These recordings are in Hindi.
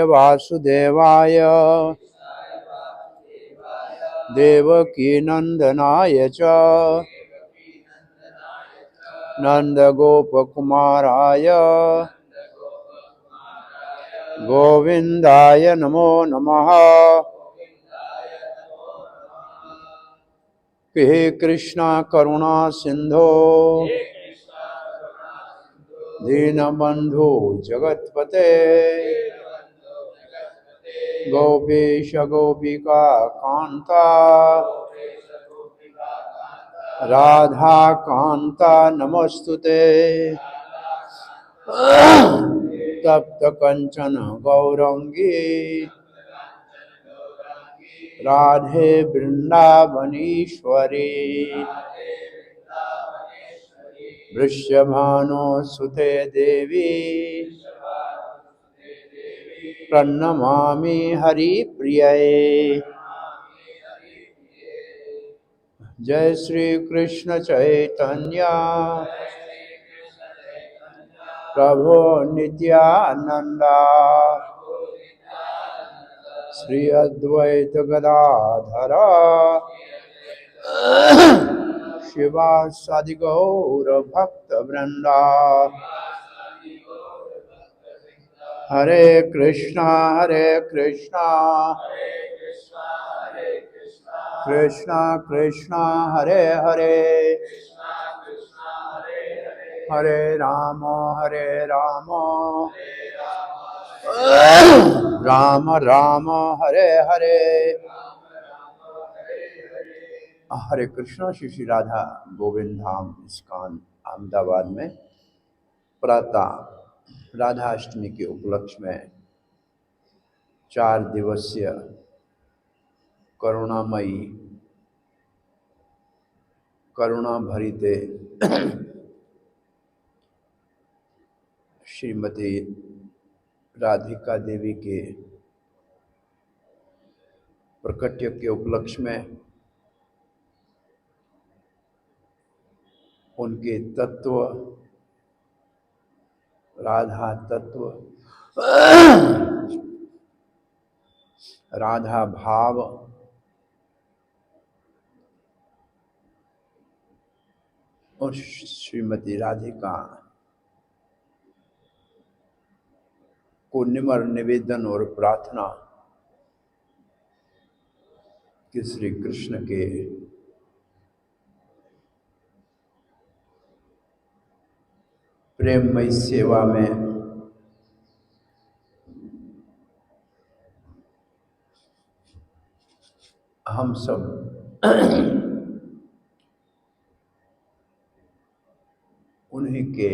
वासुदेवाय देवकीनंदनाय च नंदगोपकुमाराय गोविंदाय नमो नमः। हे कृष्णा करुणा सिंधो दीनबंधु जगतपते गोपेश गोपिका कांता राधा कांता नमस्तुते। तप्त कंचन गौरंगी राधे वृंदावनीश्वरी वृषभानुसुते देवी प्रणमामि हरिप्रिये। जय श्री कृष्ण चैतन्य प्रभु नित्यानंद श्री अद्वैत गदाधर शिवासादि गौर भक्त वृंदा। हरे कृष्णा कृष्णा कृष्णा हरे हरे हरे राम राम राम हरे हरे। हरे कृष्णा। श्री श्री राधा गोविंद धाम इस्कॉन अहमदाबाद में प्रातः राधा अष्टमी के उपलक्ष्य में 4 दिवसीय करुणामयी करुणा भरिते श्रीमती राधिका देवी के प्रकट्य के उपलक्ष्य में उनके तत्व राधा तत्व राधा भाव और श्रीमती राधिका को निम्र निवेदन और प्रार्थना कि श्री कृष्ण के प्रेममयी सेवा में हम सब उन्हीं के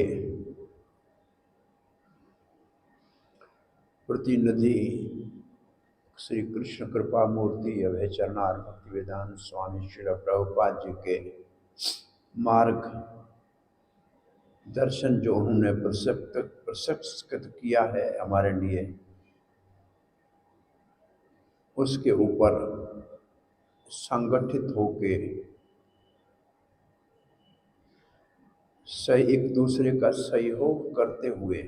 प्रतिनिधि श्री कृष्ण कृपा मूर्ति अभय चरणार भक्ति वेदांत स्वामी श्री प्रभुपाद जी के मार्ग दर्शन जो उन्होंने प्रशस्त किया है हमारे लिए, उसके ऊपर संगठित होके एक दूसरे का सहयोग करते हुए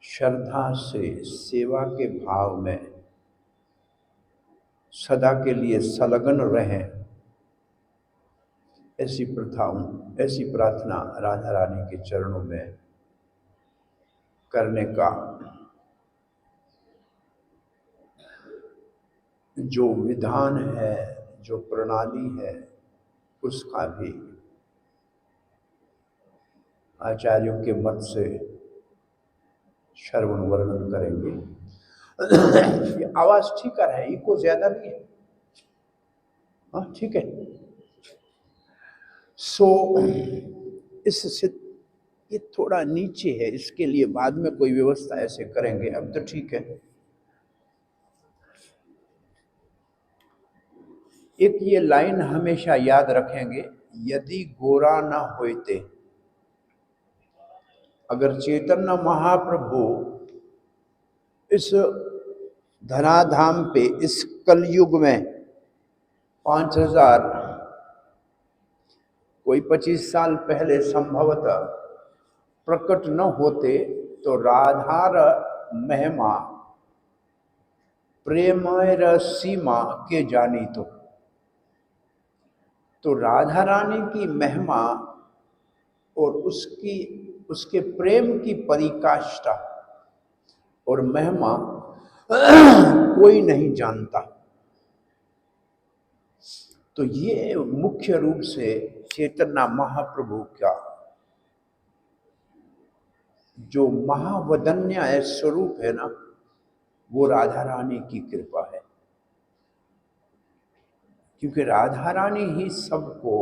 श्रद्धा से सेवा के भाव में सदा के लिए संलग्न रहें, ऐसी प्रार्थना राधा रानी के चरणों में करने का जो विधान है, जो प्रणाली है, उसका भी आचार्यों के मत से श्रवण वर्णन करेंगे। ये आवाज ठीक कर है, इको ज्यादा नहीं है? हाँ ठीक है। इससे ये थोड़ा नीचे है, इसके लिए बाद में कोई व्यवस्था ऐसे करेंगे, अब तो ठीक है। एक ये लाइन हमेशा याद रखेंगे, यदि गोरा न होते, अगर चैतन्य महाप्रभु इस धराधाम पे इस कलयुग में 5000 कोई 25 साल पहले संभवतः प्रकट न होते तो महिमा प्रेम सीमा के जानी तो राधा रानी की महिमा और उसके प्रेम की परिकाष्ठा और महिमा कोई नहीं जानता। तो ये मुख्य रूप से चैतन्य महाप्रभु का जो महावदन्य स्वरूप है ना, वो राधा रानी की कृपा है। क्योंकि राधा रानी ही सबको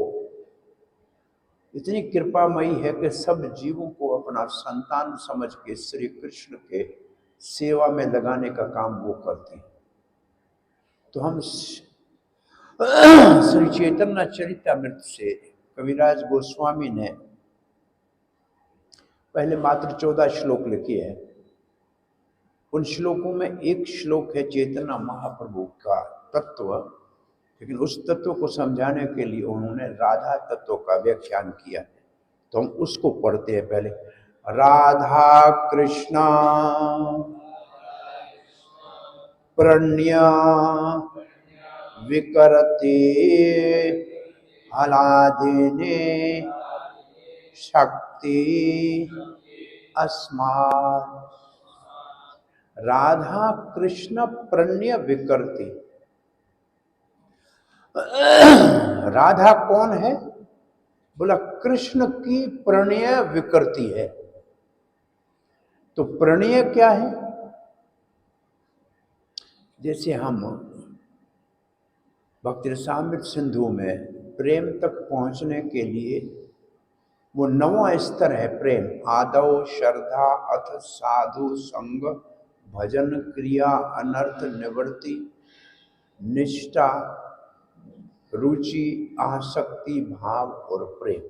इतनी कृपामयी है कि सब जीवों को अपना संतान समझ के श्री कृष्ण के सेवा में लगाने का काम वो करती हैं। तो हम श्री चैतन्य चरितामृत से कविराज गोस्वामी ने पहले मात्र 14 श्लोक लिखे हैं। उन श्लोकों में एक श्लोक है चैतन्य महाप्रभु का तत्व, लेकिन उस तत्व को समझाने के लिए उन्होंने राधा तत्व का व्याख्यान किया है। तो हम उसको पढ़ते हैं पहले। राधा कृष्णा प्रणय विकरते हलादिने शक्ति अस्मात्। राधा कृष्ण प्रणय विकरती। राधा कौन है? बोला कृष्ण की प्रणय विकृति है। तो प्रणय क्या है? जैसे हम भक्ति रसामृत सिंधु में प्रेम तक पहुंचने के लिए वो 9वां स्तर है प्रेम। आदौ श्रद्धा अथ साधु संग भजन क्रिया अनर्थ निवृत्ति निष्ठा रुचि आसक्ति भाव और प्रेम।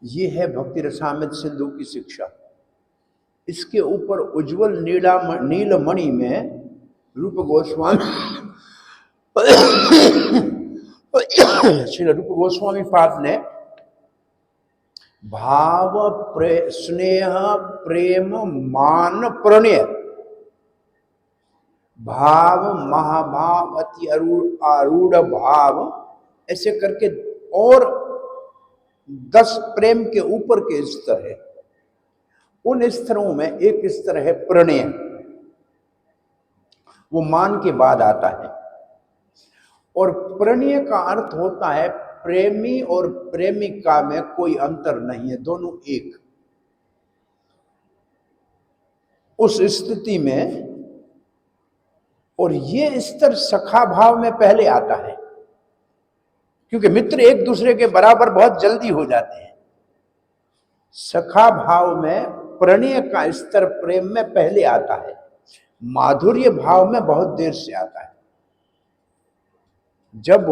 ये है भक्ति रसामृत सिंधु की शिक्षा। इसके ऊपर उज्जवल नीलमणि में रूप गोस्वामी श्री रूप गोस्वामी पाद ने भाव स्नेह प्रेम मान प्रणय भाव महाभाव अति आरूढ़ भाव ऐसे करके और 10 प्रेम के ऊपर के स्तर है। उन स्तरों में एक स्तर है प्रणय, वो मान के बाद आता है। और प्रणय का अर्थ होता है प्रेमी और प्रेमिका में कोई अंतर नहीं है, दोनों एक। उस स्थिति में और ये स्तर सखा भाव में पहले आता है, क्योंकि मित्र एक दूसरे के बराबर बहुत जल्दी हो जाते हैं। सखा भाव में प्रणय का स्तर प्रेम में पहले आता है, माधुर्य भाव में बहुत देर से आता है। जब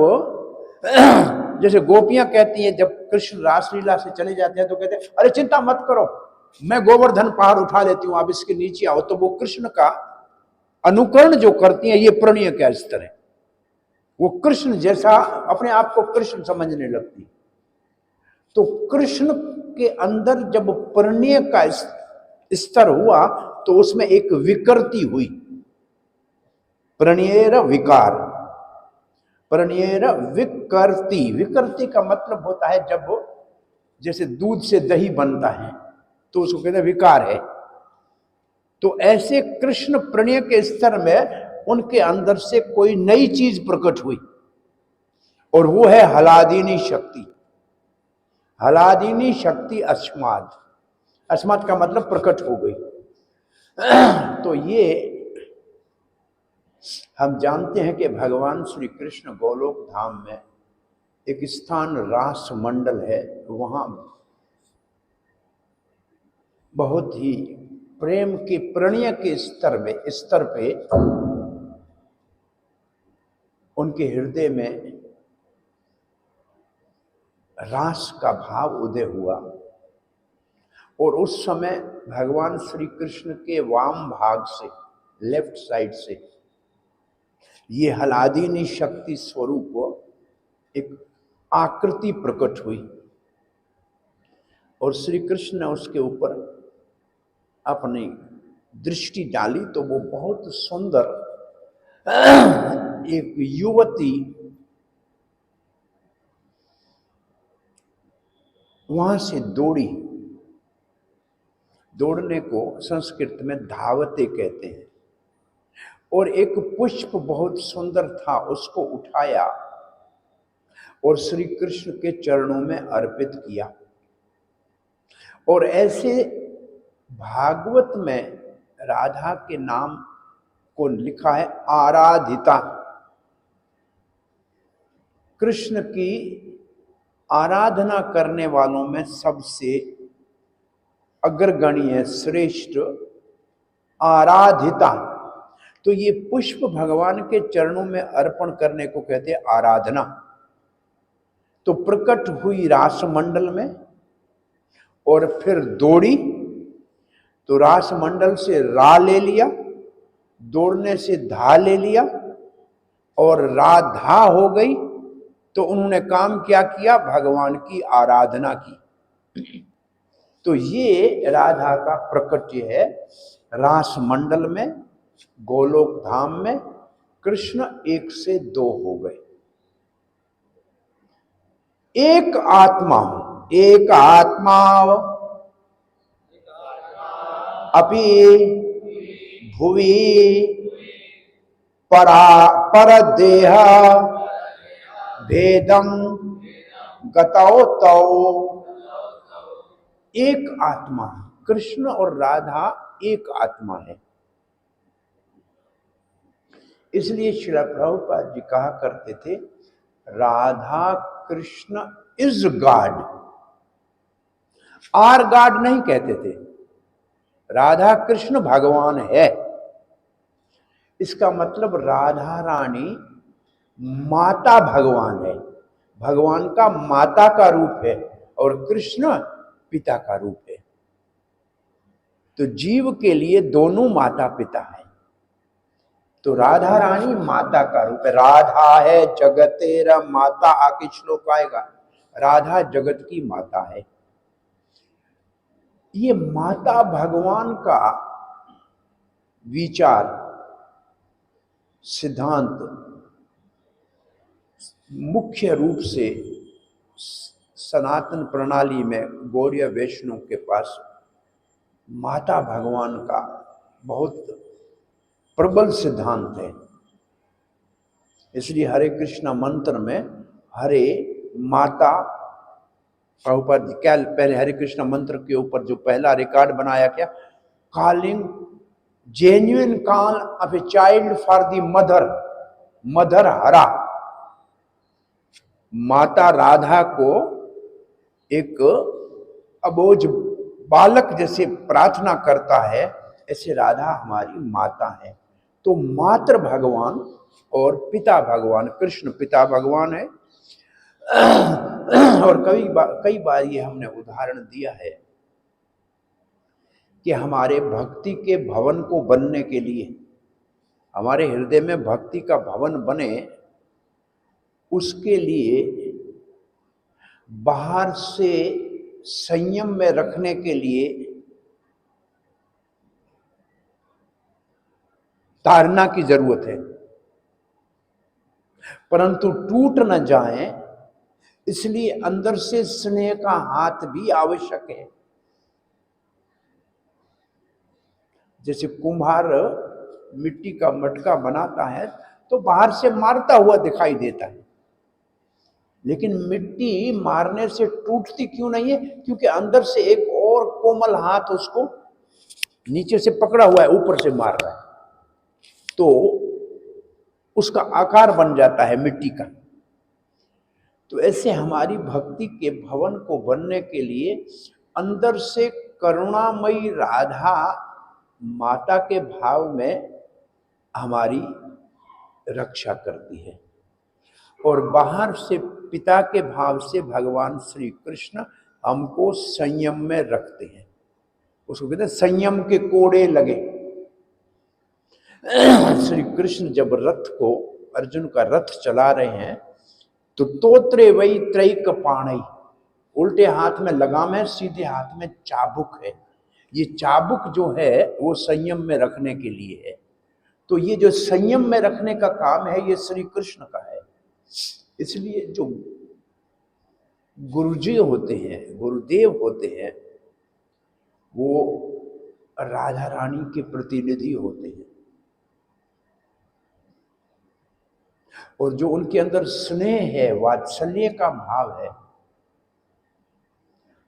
जैसे गोपियां कहती हैं, जब कृष्ण रासलीला से चले जाते हैं तो कहते हैं अरे चिंता मत करो, मैं गोवर्धन पहाड़ उठा लेती हूं, आप इसके नीचे आओ। तो वो कृष्ण का अनुकरण जो करती हैं, ये प्रणय का स्तर है। वो कृष्ण जैसा अपने आप को कृष्ण समझने लगती। तो कृष्ण के अंदर जब प्रणय का स्तर हुआ तो उसमें एक विकृति हुई, प्रणयेर विकार, प्रणयेर विकृति। विकृति का मतलब होता है जब जैसे दूध से दही बनता है तो उसको कहते हैं विकार है। तो ऐसे कृष्ण प्रणय के स्तर में उनके अंदर से कोई नई चीज प्रकट हुई, और वो है हलादिनी शक्ति। हलादिनी शक्ति अस्माद, अस्माद का मतलब प्रकट हो गई। तो ये हम जानते हैं कि भगवान श्री कृष्ण गोलोक धाम में एक स्थान रास मंडल है, वहां बहुत ही प्रेम के प्रणय के स्तर पे उनके हृदय में रास का भाव उदय हुआ। और उस समय भगवान श्री कृष्ण के वाम भाग से, लेफ्ट साइड से, ये हलादिनी शक्ति स्वरूप एक आकृति प्रकट हुई, और श्री कृष्ण ने उसके ऊपर अपनी दृष्टि डाली तो वो बहुत सुंदर एक युवती वहां से दौड़ी। दौड़ने को संस्कृत में धावते कहते हैं। और एक पुष्प बहुत सुंदर था, उसको उठाया और श्री कृष्ण के चरणों में अर्पित किया। और ऐसे भागवत में राधा के नाम को लिखा है आराधिता। कृष्ण की आराधना करने वालों में सबसे अग्रगण्य श्रेष्ठ आराधिता। तो ये पुष्प भगवान के चरणों में अर्पण करने को कहते हैं आराधना। तो प्रकट हुई रासमंडल में और फिर दौड़ी, तो रासमंडल से रा ले लिया, दौड़ने से धा ले लिया और राधा हो गई। तो उन्होंने काम क्या किया? भगवान की आराधना की। तो ये राधा का प्रकट्य है। रास मंडल में, गोलोक धाम में कृष्ण 1 से 2 हो गए। एक आत्मा, एक आत्मा अपि भुवि पर देह भेदम गतौ तौ। एक आत्मा, कृष्ण और राधा एक आत्मा है। इसलिए श्रील प्रभुपाद जी कहा करते थे, Radha Krishna is god. Are god नहीं कहते थे, राधा कृष्ण भगवान है। इसका मतलब राधा रानी माता भगवान है, भगवान का माता का रूप है और कृष्ण पिता का रूप है। तो जीव के लिए दोनों माता पिता है। तो राधा रानी माता का रूप है। राधा है जगतेर माता, आके श्लोक आएगा। राधा जगत की माता है। ये माता भगवान का विचार सिद्धांत मुख्य रूप से सनातन प्रणाली में गौड़ीय वैष्णव के पास माता भगवान का बहुत प्रबल सिद्धांत है। इसलिए हरे कृष्णा मंत्र में हरे माता, प्रभुपाद क्या पहले हरे कृष्णा मंत्र के ऊपर जो पहला रिकॉर्ड बनाया क्या, calling genuine call of a child for the mother, mother हरा। माता राधा को एक अबोझ बालक जैसे प्रार्थना करता है, ऐसे राधा हमारी माता है। तो मातृ भगवान और पिता भगवान, कृष्ण पिता भगवान है। और कई बार ये हमने उदाहरण दिया है कि हमारे भक्ति के भवन को बनने के लिए, हमारे हृदय में भक्ति का भवन बने, उसके लिए बाहर से संयम में रखने के लिए ताड़ना की जरूरत है, परंतु टूट न जाए इसलिए अंदर से स्नेह का हाथ भी आवश्यक है। जैसे कुम्हार मिट्टी का मटका बनाता है तो बाहर से मारता हुआ दिखाई देता है, लेकिन मिट्टी मारने से टूटती क्यों नहीं है? क्योंकि अंदर से एक और कोमल हाथ उसको नीचे से पकड़ा हुआ है, ऊपर से मार रहा है, तो उसका आकार बन जाता है मिट्टी का। तो ऐसे हमारी भक्ति के भवन को बनने के लिए अंदर से करुणामयी राधा माता के भाव में हमारी रक्षा करती है और बाहर से पिता के भाव से भगवान श्री कृष्ण हमको संयम में रखते हैं। उसको कहते हैं संयम के कोड़े लगे। श्री कृष्ण जब रथ को, अर्जुन का रथ चला रहे हैं, तो तोत्रे वही त्रैक पाणई, उल्टे हाथ में लगाम है, सीधे हाथ में चाबुक है। ये चाबुक जो है वो संयम में रखने के लिए है। तो ये जो संयम में रखने का काम है ये श्री कृष्ण का है। इसलिए जो गुरुजी होते हैं, गुरुदेव होते हैं, वो राधा रानी के प्रतिनिधि होते हैं। और जो उनके अंदर स्नेह है, वात्सल्य का भाव है,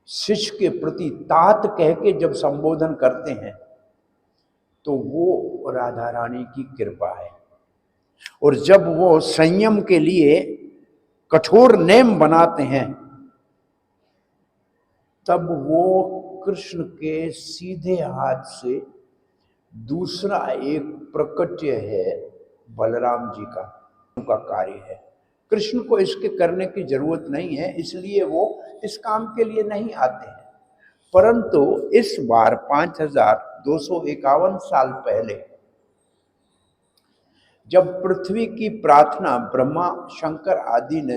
शिष्य के प्रति तात कह के जब संबोधन करते हैं तो वो राधा रानी की कृपा है। और जब वो संयम के लिए कठोर नेम बनाते हैं तब वो कृष्ण के सीधे हाथ से दूसरा एक प्रकट्य है बलराम जी का, उनका कार्य है। कृष्ण को इसके करने की जरूरत नहीं है, इसलिए वो इस काम के लिए नहीं आते हैं। परंतु इस बार 5251 साल पहले जब पृथ्वी की प्रार्थना ब्रह्मा शंकर आदि ने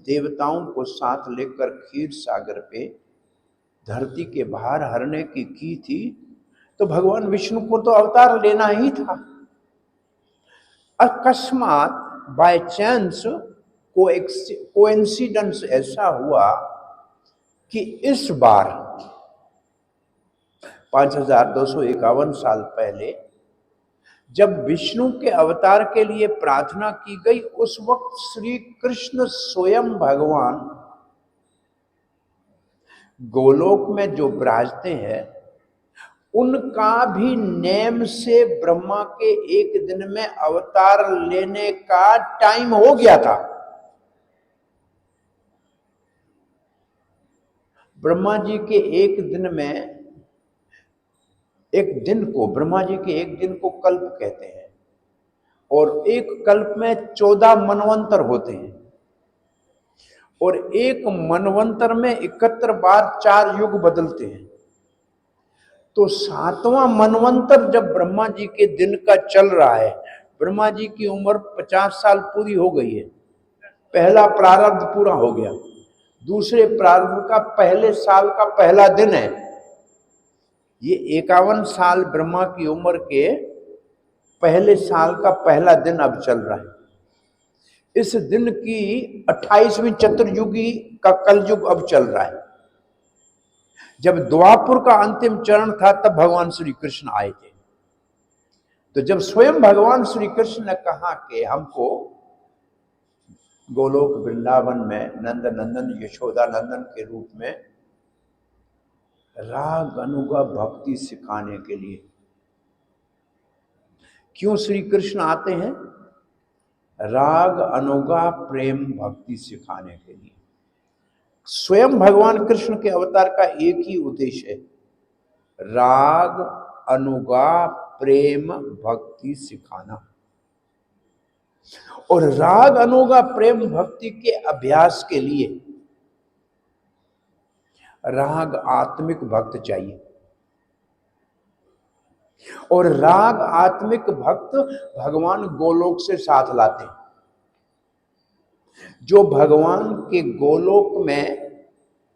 देवताओं को साथ लेकर क्षीर सागर पे धरती के भार हरने की थी, तो भगवान विष्णु को तो अवतार लेना ही था। अकस्मात बाय चांस कोइंसिडेंस ऐसा हुआ कि इस बार 5251 साल पहले जब विष्णु के अवतार के लिए प्रार्थना की गई, उस वक्त श्री कृष्ण स्वयं भगवान गोलोक में जो विराजते हैं उनका भी नेम से ब्रह्मा के एक दिन में अवतार लेने का टाइम हो गया था। ब्रह्मा जी के एक दिन में, एक दिन को, ब्रह्मा जी के एक दिन को कल्प कहते हैं और एक कल्प में 14 मनवंतर होते हैं और एक मनवंतर में 71 बार 4 युग बदलते हैं। तो 7वां मनवंतर जब ब्रह्मा जी के दिन का चल रहा है, ब्रह्मा जी की उम्र 50 साल पूरी हो गई है, पहला प्रारब्ध पूरा हो गया, दूसरे प्रारब्ध का पहले साल का पहला दिन है। ये 51 साल ब्रह्मा की उम्र के पहले साल का पहला दिन अब चल रहा है। इस दिन की 28वीं चतुर्युगी का कलयुग अब चल रहा है। जब द्वापुर का अंतिम चरण था तब भगवान श्री कृष्ण आए थे। तो जब स्वयं भगवान श्री कृष्ण ने कहा कि हमको गोलोक वृंदावन में नंद नंदन यशोदा नंदन के रूप में राग अनुगा भक्ति सिखाने के लिए, क्यों श्री कृष्ण आते हैं? राग अनुगा प्रेम भक्ति सिखाने के लिए। स्वयं भगवान कृष्ण के अवतार का एक ही उद्देश्य है, राग अनुगा प्रेम भक्ति सिखाना। और राग अनुगा प्रेम भक्ति के अभ्यास के लिए राग आत्मिक भक्त चाहिए और राग आत्मिक भक्त भगवान गोलोक से साथ लाते हैं। जो भगवान के गोलोक में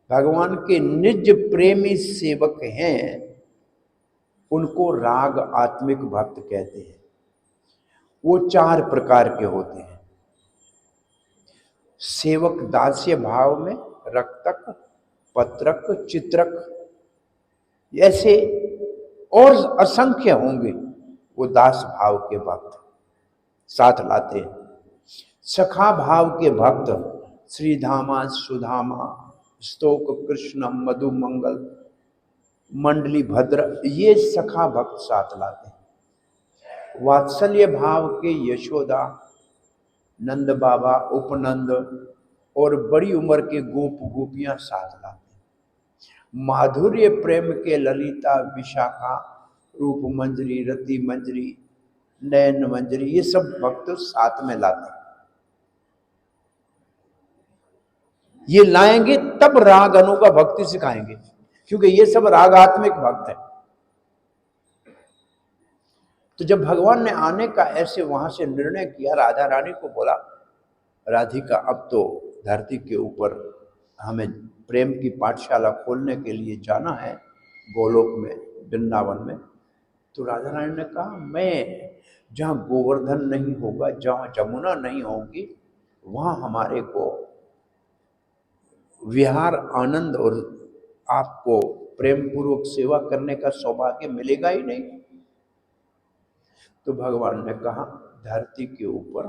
भगवान के निज प्रेमी सेवक हैं उनको राग आत्मिक भक्त कहते हैं। वो 4 प्रकार के होते हैं। सेवक दास्य भाव में, रक्तक, पत्रक, चित्रक, ऐसे और असंख्य होंगे वो दास भाव के भक्त साथ लाते हैं। सखा भाव के भक्त श्रीधामा, सुधामा, स्तोक कृष्ण, मधु मंगल, मंडली भद्र, ये सखा भक्त साथ लाते हैं। वात्सल्य भाव के यशोदा, नंद बाबा, उपनंद और बड़ी उम्र के गोप गोपियां साथ लाते हैं। माधुर्य प्रेम के ललिता, विशाखा, रूप मंजरी, रति मंजरी, नयन मंजरी, ये सब भक्त साथ में लाते हैं। ये लाएंगे तब राग अनुगा भक्ति सिखाएंगे, क्योंकि ये सब रागात्मिक भक्त है। तो जब भगवान ने आने का ऐसे वहां से निर्णय किया, राधा रानी को बोला, राधिका अब तो धरती के ऊपर हमें प्रेम की पाठशाला खोलने के लिए जाना है, गोलोक में, वृंदावन में। तो राधा रानी ने कहा मैं जहाँ गोवर्धन नहीं होगा, जहाँ जमुना नहीं होगी, वहाँ हमारे को विहार आनंद और आपको प्रेम पूर्वक सेवा करने का सौभाग्य मिलेगा ही नहीं। तो भगवान ने कहा धरती के ऊपर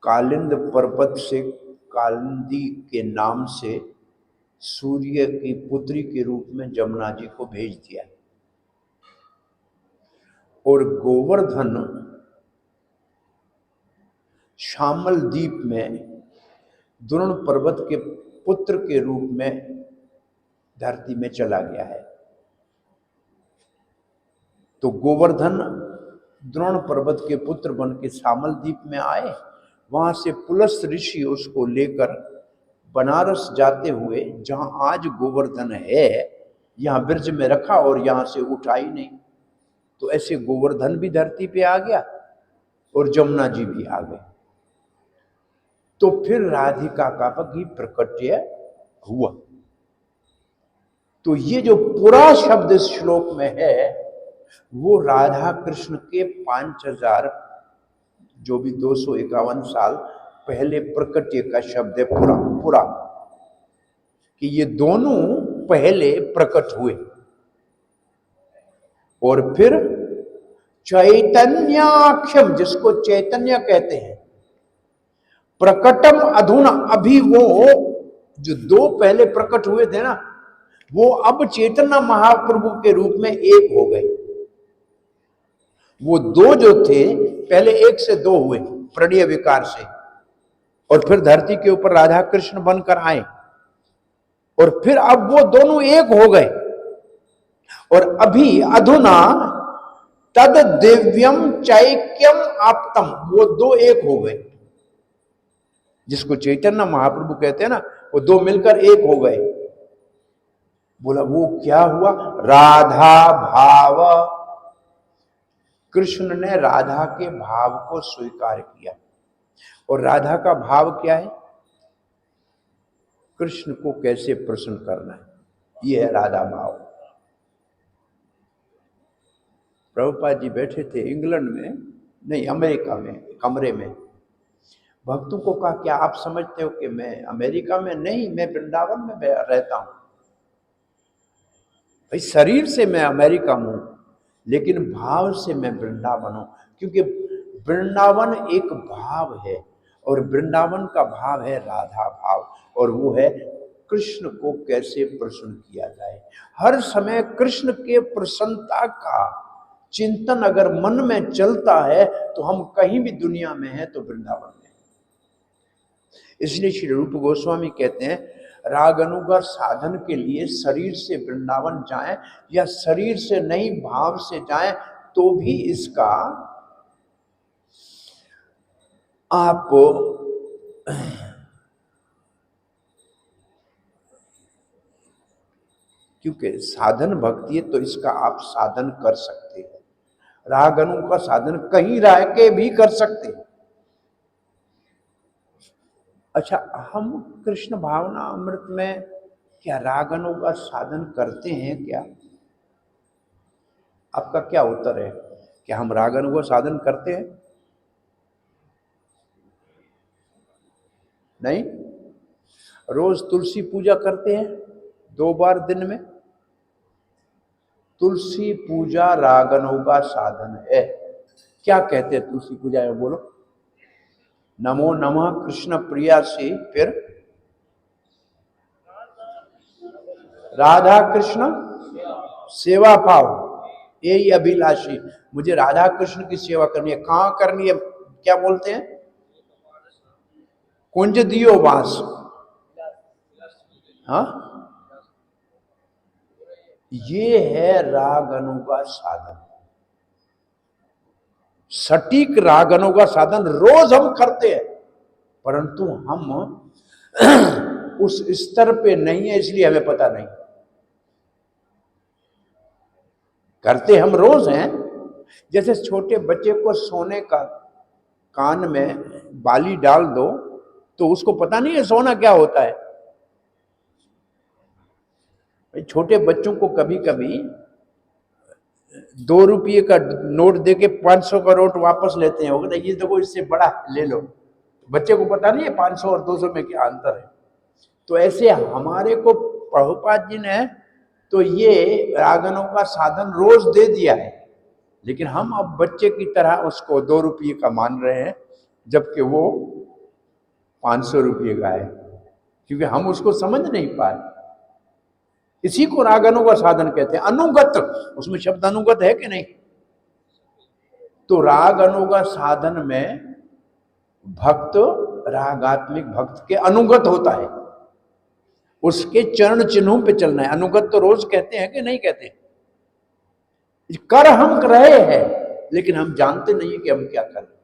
कालिंद पर्वत से कालिंदी के नाम से सूर्य की पुत्री के रूप में जमुना जी को भेज दिया, और गोवर्धन श्यामल द्वीप में द्रोण पर्वत के पुत्र के रूप में धरती में चला गया है। तो गोवर्धन द्रोण पर्वत के पुत्र बन के श्यामल द्वीप में आए, वहां से पुलस्त ऋषि उसको लेकर बनारस जाते हुए जहां आज गोवर्धन है, यहां ब्रज में रखा और यहां से उठा ही नहीं। तो ऐसे गोवर्धन भी धरती पे आ गया और जमुना जी भी आ गए। तो फिर राधिका का भी प्रकट्य हुआ। तो ये जो पूरा शब्द इस श्लोक में है वो राधा कृष्ण के 5000 जो भी 251 साल पहले प्रकट्य का शब्द है पूरा पूरा, कि ये दोनों पहले प्रकट हुए। और फिर चैतन्याख्यम, जिसको चैतन्य कहते हैं, प्रकटम अधुना, अभी वो जो दो पहले प्रकट हुए थे ना, वो अब चैतन्य महाप्रभु के रूप में एक हो गए। वो दो जो थे पहले एक से दो हुए प्रणीय विकार से, और फिर धरती के ऊपर राधा कृष्ण बनकर आए, और फिर अब वो दोनों एक हो गए। और अभी अधुना तद दिव्यम चैक्यम आप्तम, वो दो एक हो गए, जिसको चैतन्य महाप्रभु कहते हैं ना, वो दो मिलकर एक हो गए। बोला वो क्या हुआ? राधा भाव, कृष्ण ने राधा के भाव को स्वीकार किया। और राधा का भाव क्या है? कृष्ण को कैसे प्रसन्न करना है, ये है राधा भाव। प्रभुपाद जी बैठे थे इंग्लैंड में, नहीं अमेरिका में, कमरे में। भक्तों को कहा क्या आप समझते हो कि मैं अमेरिका में? नहीं, मैं वृंदावन में रहता हूं। भाई शरीर से मैं अमेरिका में हूं, लेकिन भाव से मैं वृंदावन हूं, क्योंकि वृंदावन एक भाव है और वृंदावन का भाव है राधा भाव, और वो है कृष्ण को कैसे प्रसन्न किया जाए। हर समय कृष्ण के प्रसन्नता का चिंतन अगर मन में चलता है तो हम कहीं भी दुनिया में हैं तो वृंदावन में। इसलिए श्री रूप गोस्वामी कहते हैं राग अनुगा साधन के लिए शरीर से वृंदावन जाएं या शरीर से नहीं भाव से जाएं तो भी इसका आप क्योंकि साधन भक्ति है तो इसका आप साधन कर सकते हैं। राग अनु का साधन कहीं रह के भी कर सकते हैं। अच्छा, हम कृष्ण भावना अमृत में क्या राग अनु का साधन करते हैं क्या? आपका क्या उत्तर है? क्या हम राग अनु का साधन करते हैं? नहीं। रोज तुलसी पूजा करते हैं 2 बार दिन में। तुलसी पूजा रागनों का साधन है। क्या कहते हैं तुलसी पूजा में? बोलो। नमो नमः कृष्ण प्रिया से, फिर राधा कृष्ण सेवा पाओ, यही अभिलाषी, मुझे राधा कृष्ण की सेवा करनी है। कहाँ करनी है? क्या बोलते हैं? कुंज दियो वास। हाँ, ये है रागनों का साधन। सटीक रागनों का साधन रोज हम करते हैं, परंतु हम उस स्तर पे नहीं है, इसलिए हमें पता नहीं। करते हम रोज हैं। जैसे छोटे बच्चे को सोने का कान में बाली डाल दो तो उसको पता नहीं है सोना क्या होता है। छोटे बच्चों को कभी कभी 2 रुपये का नोट दे के 500 का नोट वापस लेते हैं, होगा ये देखो इससे बड़ा ले लो। बच्चे को पता नहीं है 500 और 200 में क्या अंतर है। तो ऐसे हमारे को प्रभुपाद जी ने तो ये रागनों का साधन रोज दे दिया है, लेकिन हम अब बच्चे की तरह उसको 2 रुपये का मान रहे हैं, जबकि वो 500 रुपये का है, क्योंकि हम उसको समझ नहीं पाए। इसी को रागनों का साधन कहते हैं। अनुगत, उसमें शब्द अनुगत है कि नहीं? तो रागनों का साधन में भक्त रागात्मिक भक्त के अनुगत होता है, उसके चरण चिन्हों पे चलना है। अनुगत तो रोज कहते हैं कि नहीं कहते? कर हम रहे हैं, लेकिन हम जानते नहीं है कि हम क्या कर रहे हैं।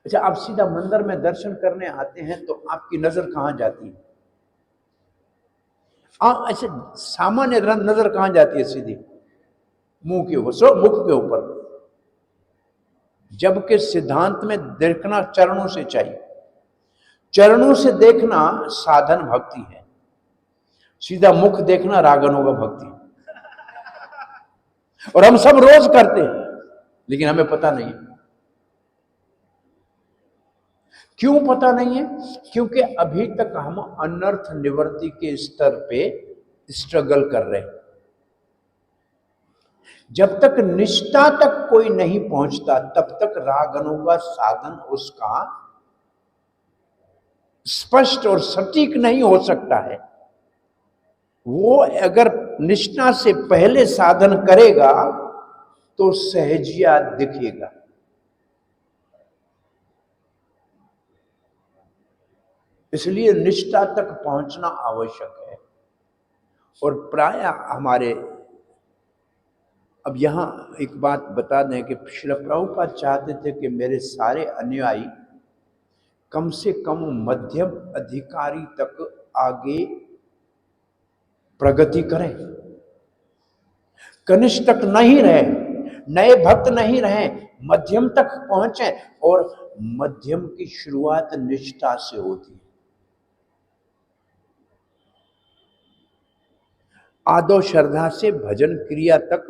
अच्छा, आप सीधा मंदिर में दर्शन करने आते हैं तो आपकी नजर कहां जाती है? आप ऐसे सामान्य नजर कहां जाती है? सीधी मुंह के ऊपर, मुख के ऊपर। जबकि सिद्धांत में देखना चरणों से चाहिए। चरणों से देखना साधन भक्ति है, सीधा मुख देखना रागनों का भक्ति है। और हम सब रोज करते हैं, लेकिन हमें पता नहीं है। क्यों पता नहीं है? क्योंकि अभी तक हम अनर्थ निवृत्ति के स्तर पे स्ट्रगल कर रहे हैं। जब तक निष्ठा तक कोई नहीं पहुंचता, तब तक रागनों का साधन उसका स्पष्ट और सटीक नहीं हो सकता है। वो अगर निष्ठा से पहले साधन करेगा तो सहजिया दिखेगा। इसलिए निष्ठा तक पहुंचना आवश्यक है। और प्राय हमारे, अब यहां एक बात बता दें कि श्रील प्रभुपाद चाहते थे कि मेरे सारे अनुयायी कम से कम मध्यम अधिकारी तक आगे प्रगति करें, कनिष्ठ तक नहीं रहे, नए भक्त नहीं रहे, मध्यम तक पहुंचे। और मध्यम की शुरुआत निष्ठा से होती है। आदो श्रद्धा से भजन क्रिया तक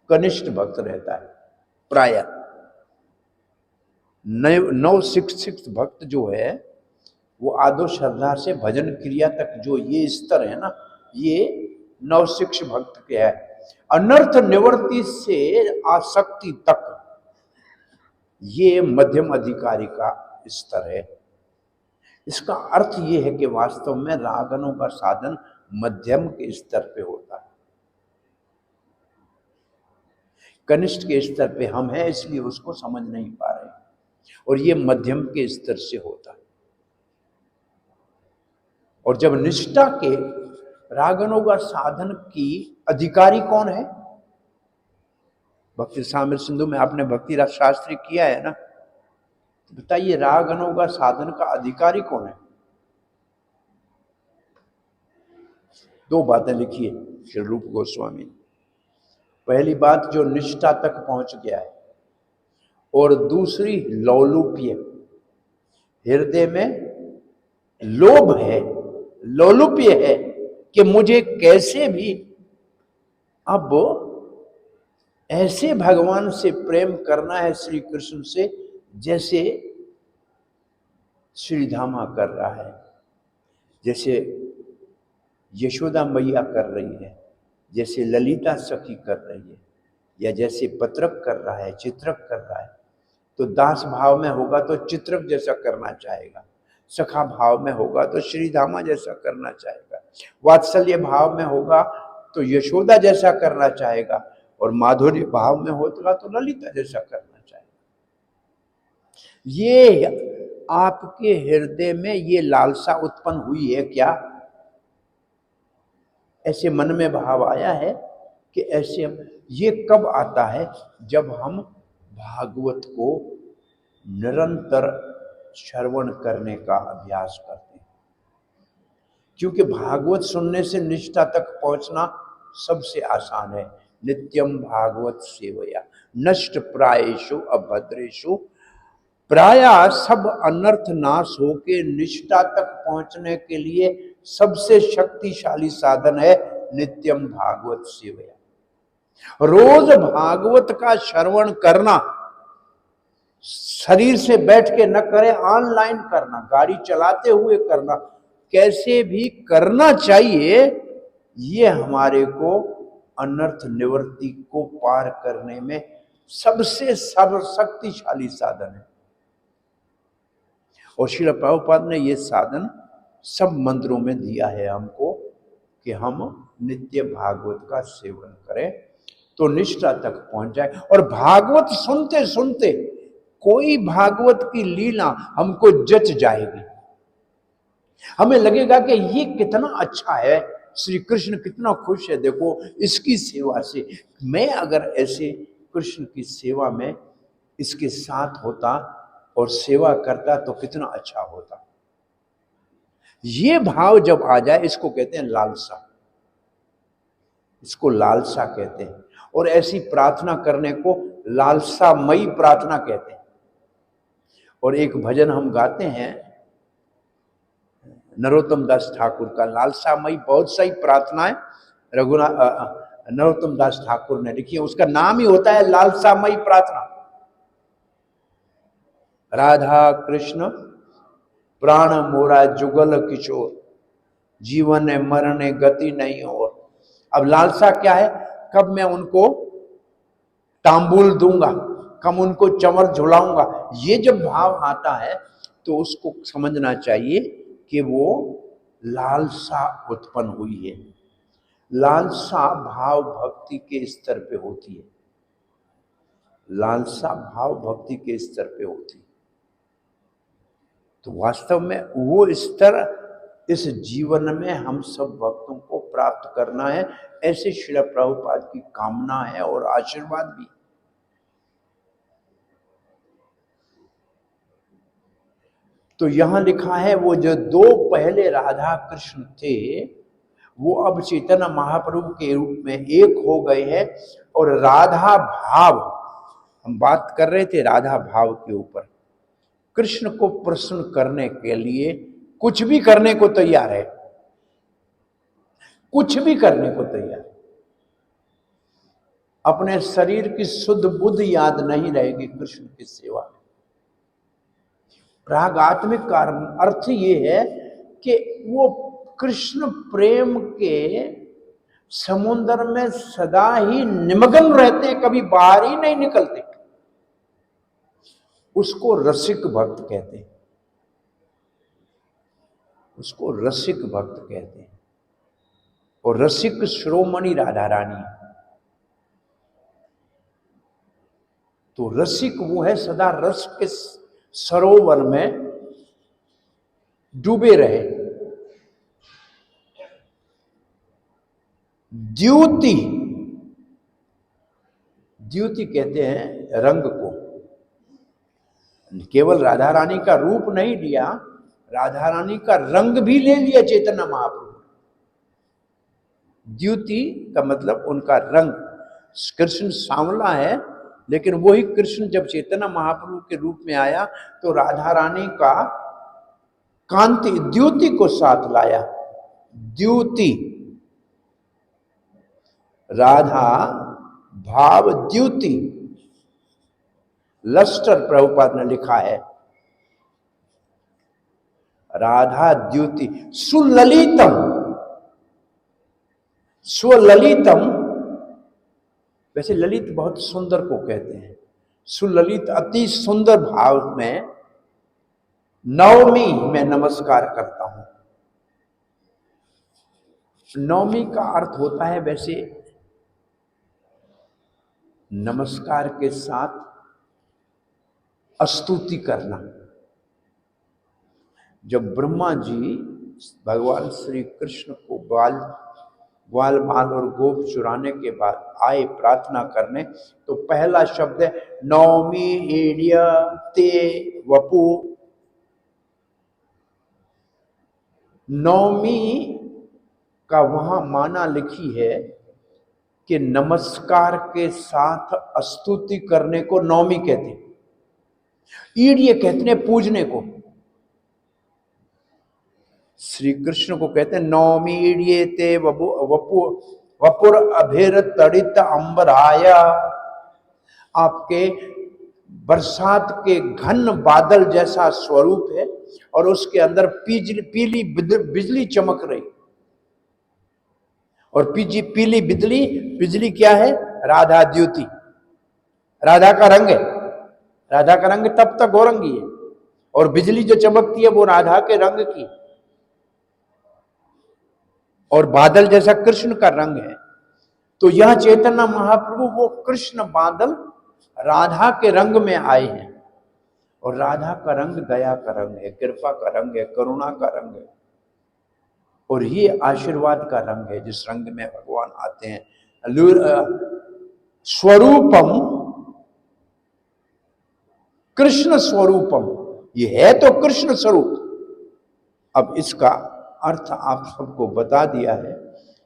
कनिष्ठ भक्त रहता है। प्राय नव शिक्षित भक्त जो है वो आदो श्रद्धा से भजन क्रिया तक, जो ये स्तर है ना, ये नव शिक्ष भक्त के है। अनर्थ निवृत्ति से आसक्ति तक ये मध्यम अधिकारी का स्तर है। इसका अर्थ ये है कि वास्तव में रागनों का साधन मध्यम के स्तर पे होता है। कनिष्ठ के स्तर पे हम हैं, इसलिए उसको समझ नहीं पा रहे, और ये मध्यम के स्तर से होता है। और जब निष्ठा के रागनों का साधन की अधिकारी कौन है? भक्ति सामर सिंधु में आपने भक्ति रस शास्त्री किया है ना, तो बताइए रागनों का साधन का अधिकारी कौन है? 2 बातें लिखी है श्री रूप गोस्वामी। पहली बात, जो निष्ठा तक पहुंच गया है, और दूसरी लौलुप्य, हृदय में लोभ है, लौलुप्य है कि मुझे कैसे भी अब ऐसे भगवान से प्रेम करना है, श्री कृष्ण से, जैसे श्रीधामा कर रहा है, जैसे यशोदा मैया कर रही है, जैसे ललिता सखी कर रही है, या जैसे पत्रक कर रहा है, चित्रक कर रहा है। तो दास भाव में होगा तो चित्रक जैसा करना चाहेगा, सखा भाव में होगा तो श्रीधामा जैसा करना चाहेगा, वात्सल्य भाव में होगा तो यशोदा जैसा करना चाहेगा, और माधुर्य भाव में होगा तो ललिता जैसा करना चाहेगा। ये आपके हृदय में ये लालसा उत्पन्न हुई है क्या? ऐसे मन में भाव आया है कि ऐसे, ये कब आता है? जब हम भागवत को निरंतर श्रवण करने का अभ्यास करते हैं। क्योंकि भागवत सुनने से निष्ठा तक पहुंचना सबसे आसान है। नित्यम भागवत सेवया नष्ट प्रायेषु अभद्रेषु, प्राय सब अनर्थ नाश होके निष्ठा तक पहुंचने के लिए सबसे शक्तिशाली साधन है नित्यम भागवत सेवया। रोज भागवत का श्रवण करना, शरीर से बैठ के न करें, ऑनलाइन करना, गाड़ी चलाते हुए करना, कैसे भी करना चाहिए। ये हमारे को अनर्थ निवृत्ति को पार करने में सबसे सर्वशक्तिशाली साधन है। और श्रील प्रभुपाद ने ये साधन सब मंत्रों में दिया है हमको कि हम नित्य भागवत का सेवन करें तो निष्ठा तक पहुंच जाए। और भागवत सुनते सुनते कोई भागवत की लीला हमको जच जाएगी। हमें लगेगा कि ये कितना अच्छा है, श्री कृष्ण कितना खुश है, देखो इसकी सेवा से मैं अगर ऐसे कृष्ण की सेवा में इसके साथ होता और सेवा करता तो कितना अच्छा होता। ये भाव जब आ जाए, इसको कहते हैं लालसा, इसको लालसा कहते हैं। और ऐसी प्रार्थना करने को लालसामयी प्रार्थना कहते हैं। और एक भजन हम गाते हैं नरोत्तम दास ठाकुर का, लालसामयी, बहुत सारी प्रार्थनाएं नरोत्तम दास ठाकुर ने लिखी है, उसका नाम ही होता है लालसामयी प्रार्थना। राधा कृष्ण प्राण मोरा जुगल किशोर, जीवन मरण गति नहीं और। अब लालसा क्या है, कब मैं उनको तांबूल दूंगा, कब उनको चमर झुलाऊंगा, ये जब भाव आता है तो उसको समझना चाहिए कि वो लालसा उत्पन्न हुई है। लालसा भाव भक्ति के स्तर पे होती है, लालसा भाव भक्ति के स्तर पे होती है। तो वास्तव में वो स्तर इस जीवन में हम सब भक्तों को प्राप्त करना है, ऐसे श्रील प्रभुपाद की कामना है और आशीर्वाद भी। तो यहां लिखा है वो जो दो पहले राधा कृष्ण थे वो अब चैतन्य महाप्रभु के रूप में एक हो गए हैं। और राधा भाव, हम बात कर रहे थे राधा भाव के ऊपर, कृष्ण को प्रसन्न करने के लिए कुछ भी करने को तैयार है, कुछ भी करने को तैयार। अपने शरीर की शुद्ध बुद्ध याद नहीं रहेगी कृष्ण की सेवा में। रागात्मिक कारण अर्थ ये है कि वो कृष्ण प्रेम के समुद्र में सदा ही निमग्न रहते हैं, कभी बाहर ही नहीं निकलते। उसको रसिक भक्त कहते हैं, उसको रसिक भक्त कहते हैं। और रसिक शिरोमणि राधा रानी। तो रसिक वो है सदा रस के सरोवर में डूबे रहे। द्युति, द्युति कहते हैं रंग को। केवल राधा रानी का रूप नहीं लिया, राधा रानी का रंग भी ले लिया चैतन्य महाप्रभु। द्युति का मतलब उनका रंग। कृष्ण सांवला है, लेकिन वही कृष्ण जब चैतन्य महाप्रभु के रूप में आया तो राधा रानी का कांति द्युति को साथ लाया। द्युति, राधा भाव द्युति। लस्टर प्रभुपाद ने लिखा है राधा द्युति सुललितम, स्वललितम। वैसे ललित बहुत सुंदर को कहते हैं, सुललित अति सुंदर भाव में नवमी में नमस्कार करता हूं। नवमी का अर्थ होता है वैसे नमस्कार के साथ स्तुति करना। जब ब्रह्मा जी भगवान श्री कृष्ण को ग्वाल माल और गोप चुराने के बाद आए प्रार्थना करने, तो पहला शब्द है नौमी ईड्य ते वपु। नौमी का वहां माना लिखी है कि नमस्कार के साथ स्तुति करने को नौमी कहते हैं। ईड्य कहते हैं पूजने को। श्री कृष्ण को कहते हैं नौमीड्ये ते वपुर अभेर तड़ित अंबराया। आपके बरसात के घन बादल जैसा स्वरूप है और उसके अंदर पीली बिजली चमक रही। और पीली बिजली क्या है? राधा द्युति, राधा का रंग है। राधा का रंग तब तक गौरंगी है और बिजली जो चमकती है वो राधा के रंग की, और बादल जैसा कृष्ण का रंग है। तो यह चैतन्य महाप्रभु वो कृष्ण बादल राधा के रंग में आए हैं। और राधा का रंग दया का रंग है, कृपा का रंग है, करुणा का रंग है, और ये आशीर्वाद का रंग है जिस रंग में भगवान आते हैं। स्वरूपम कृष्ण स्वरूपम, ये है तो कृष्ण स्वरूप। अब इसका अर्थ आप सबको बता दिया है।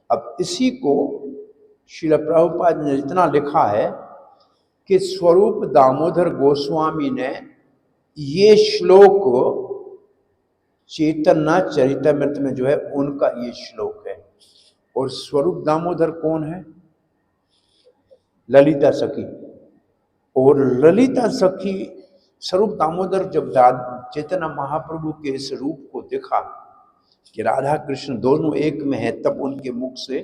अब इसी को श्रील प्रभुपाद ने इतना लिखा है कि स्वरूप दामोदर गोस्वामी ने ये श्लोक चैतन्य चरितमृत में जो है उनका ये श्लोक है। और स्वरूप दामोदर कौन है? ललिता सखी। और ललिता सखी स्वरूप दामोदर जब चैतन्य महाप्रभु के इस रूप को देखा कि राधा कृष्ण दोनों एक में है, तब उनके मुख से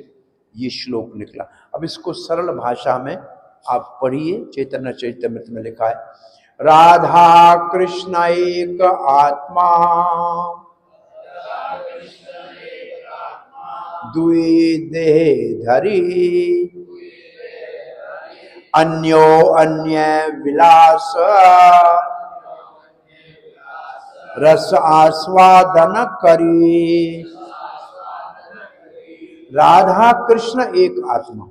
ये श्लोक निकला। अब इसको सरल भाषा में आप पढ़िए। चैतन्य चरितमृत में लिखा है, राधा कृष्ण एक आत्मा दुई देह धरी, अन्यो अन्य विलास रस आस्वादन करी। राधा कृष्ण एक आत्मा,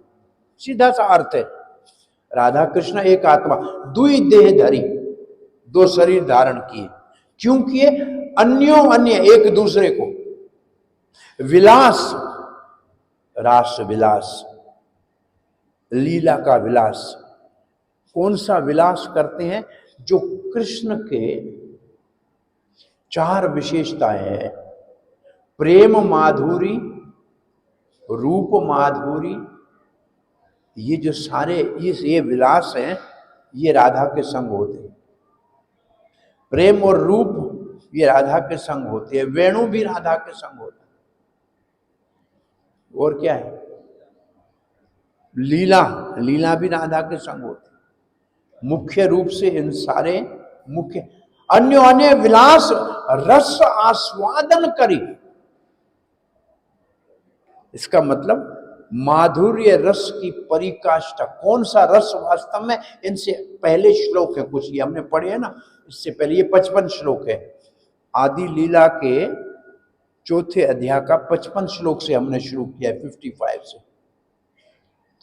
सीधा सा अर्थ है। राधा कृष्ण एक आत्मा, दुई देह धरी, दो शरीर धारण किए। क्यों किए? अन्यो अन्य, एक दूसरे को। विलास, रास विलास, लीला का विलास। कौन सा विलास करते हैं? जो कृष्ण के चार विशेषताएं हैं, प्रेम माधुरी, रूप माधुरी, ये जो सारे ये विलास हैं, ये राधा के संग होते हैं। प्रेम और रूप ये राधा के संग होते हैं। वेणु भी राधा के संग होता है। और क्या है? लीला, लीला भी राधा के संग होती है। मुख्य रूप से इन सारे मुख्य अन्य अन्य विलास रस आस्वादन करी। इसका मतलब माधुर्य रस की परिकाष्ठा। कौन सा रस वास्तव में? इनसे पहले श्लोक है कुछ, ये हमने पढ़े है ना, इससे पहले ये 55 श्लोक है। आदि लीला के चौथे अध्याय का 55 श्लोक से हमने शुरू किया है, 55 से।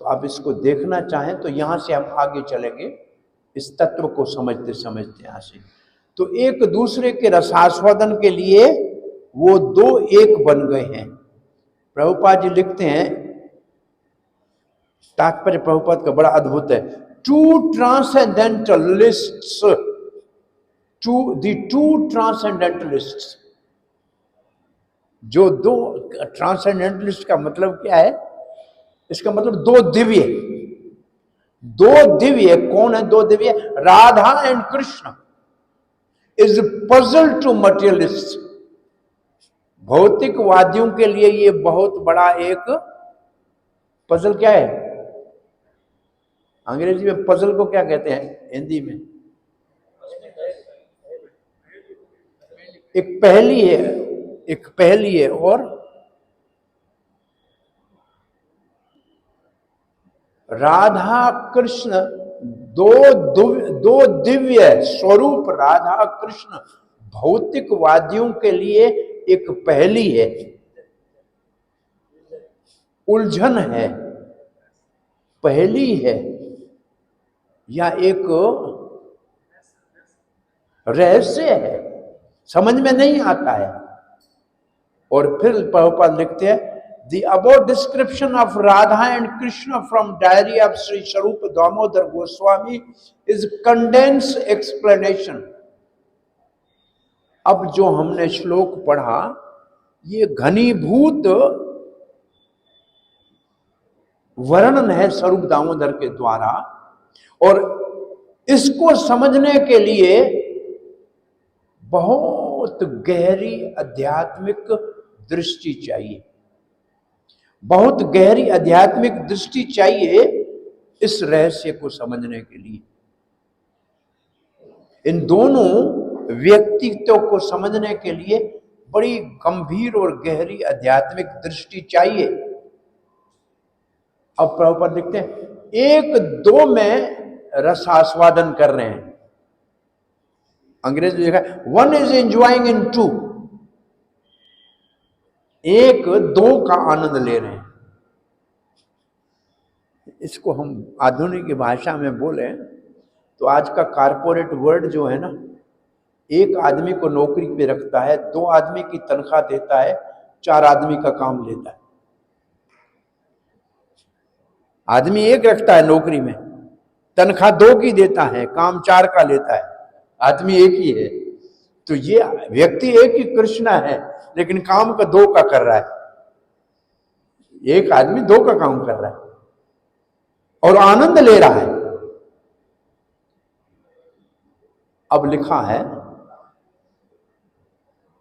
तो आप इसको देखना चाहें तो यहां से हम आगे चलेंगे इस तत्व को समझते समझते। यहां से तो एक दूसरे के रसास्वादन के लिए वो दो एक बन गए हैं। प्रभुपाद जी लिखते हैं, तात्पर्य प्रभुपाद का बड़ा अद्भुत है। टू ट्रांसेंडेंटलिस्ट्स, टू ट्रांसेंडेंटलिस्ट्स, जो दो ट्रांसेंडेंटलिस्ट का मतलब क्या है? इसका मतलब दो दिव्य, दो दिव्य। कौन है दो दिव्य? Radha and Krishna is puzzle to materialist. भौतिकवादियों के लिए ये बहुत बड़ा एक पजल। क्या है अंग्रेजी में पजल को क्या कहते हैं? हिंदी में एक पहेली है, एक पहेली है। और राधा कृष्ण दो दिव्य स्वरूप राधा कृष्ण भौतिकवादियों के लिए एक पहेली है, उलझन है, पहेली है, या एक रहस्य है, समझ में नहीं आता है। और फिर प्रभुपाद लिखते हैं, The above description of Radha and Krishna from diary of Sri Swarup Damodar Goswami is condensed explanation. अब जो हमने श्लोक पढ़ा ये घनीभूत वर्णन है स्वरूप दामोदर के द्वारा, और इसको समझने के लिए बहुत गहरी आध्यात्मिक दृष्टि चाहिए, बहुत गहरी आध्यात्मिक दृष्टि चाहिए इस रहस्य को समझने के लिए। इन दोनों व्यक्तित्व को समझने के लिए बड़ी गंभीर और गहरी आध्यात्मिक दृष्टि चाहिए। अब प्रभुपाद लिखते हैं, एक दो में रसास्वादन कर रहे हैं। अंग्रेज में लिखा है, one is enjoying in two, एक दो का आनंद ले रहे हैं। इसको हम आधुनिक भाषा में बोले तो आज का कारपोरेट वर्ल्ड जो है ना, एक आदमी को नौकरी पे रखता है, 2 आदमी की तनख्वाह देता है, 4 आदमी का काम लेता है। आदमी एक रखता है नौकरी में, तनख्वाह 2 की देता है, काम 4 का लेता है, आदमी एक ही है। तो ये व्यक्ति एक ही कृष्ण है, लेकिन काम का 2 का कर रहा है। एक आदमी 2 का काम कर रहा है और आनंद ले रहा है। अब लिखा है,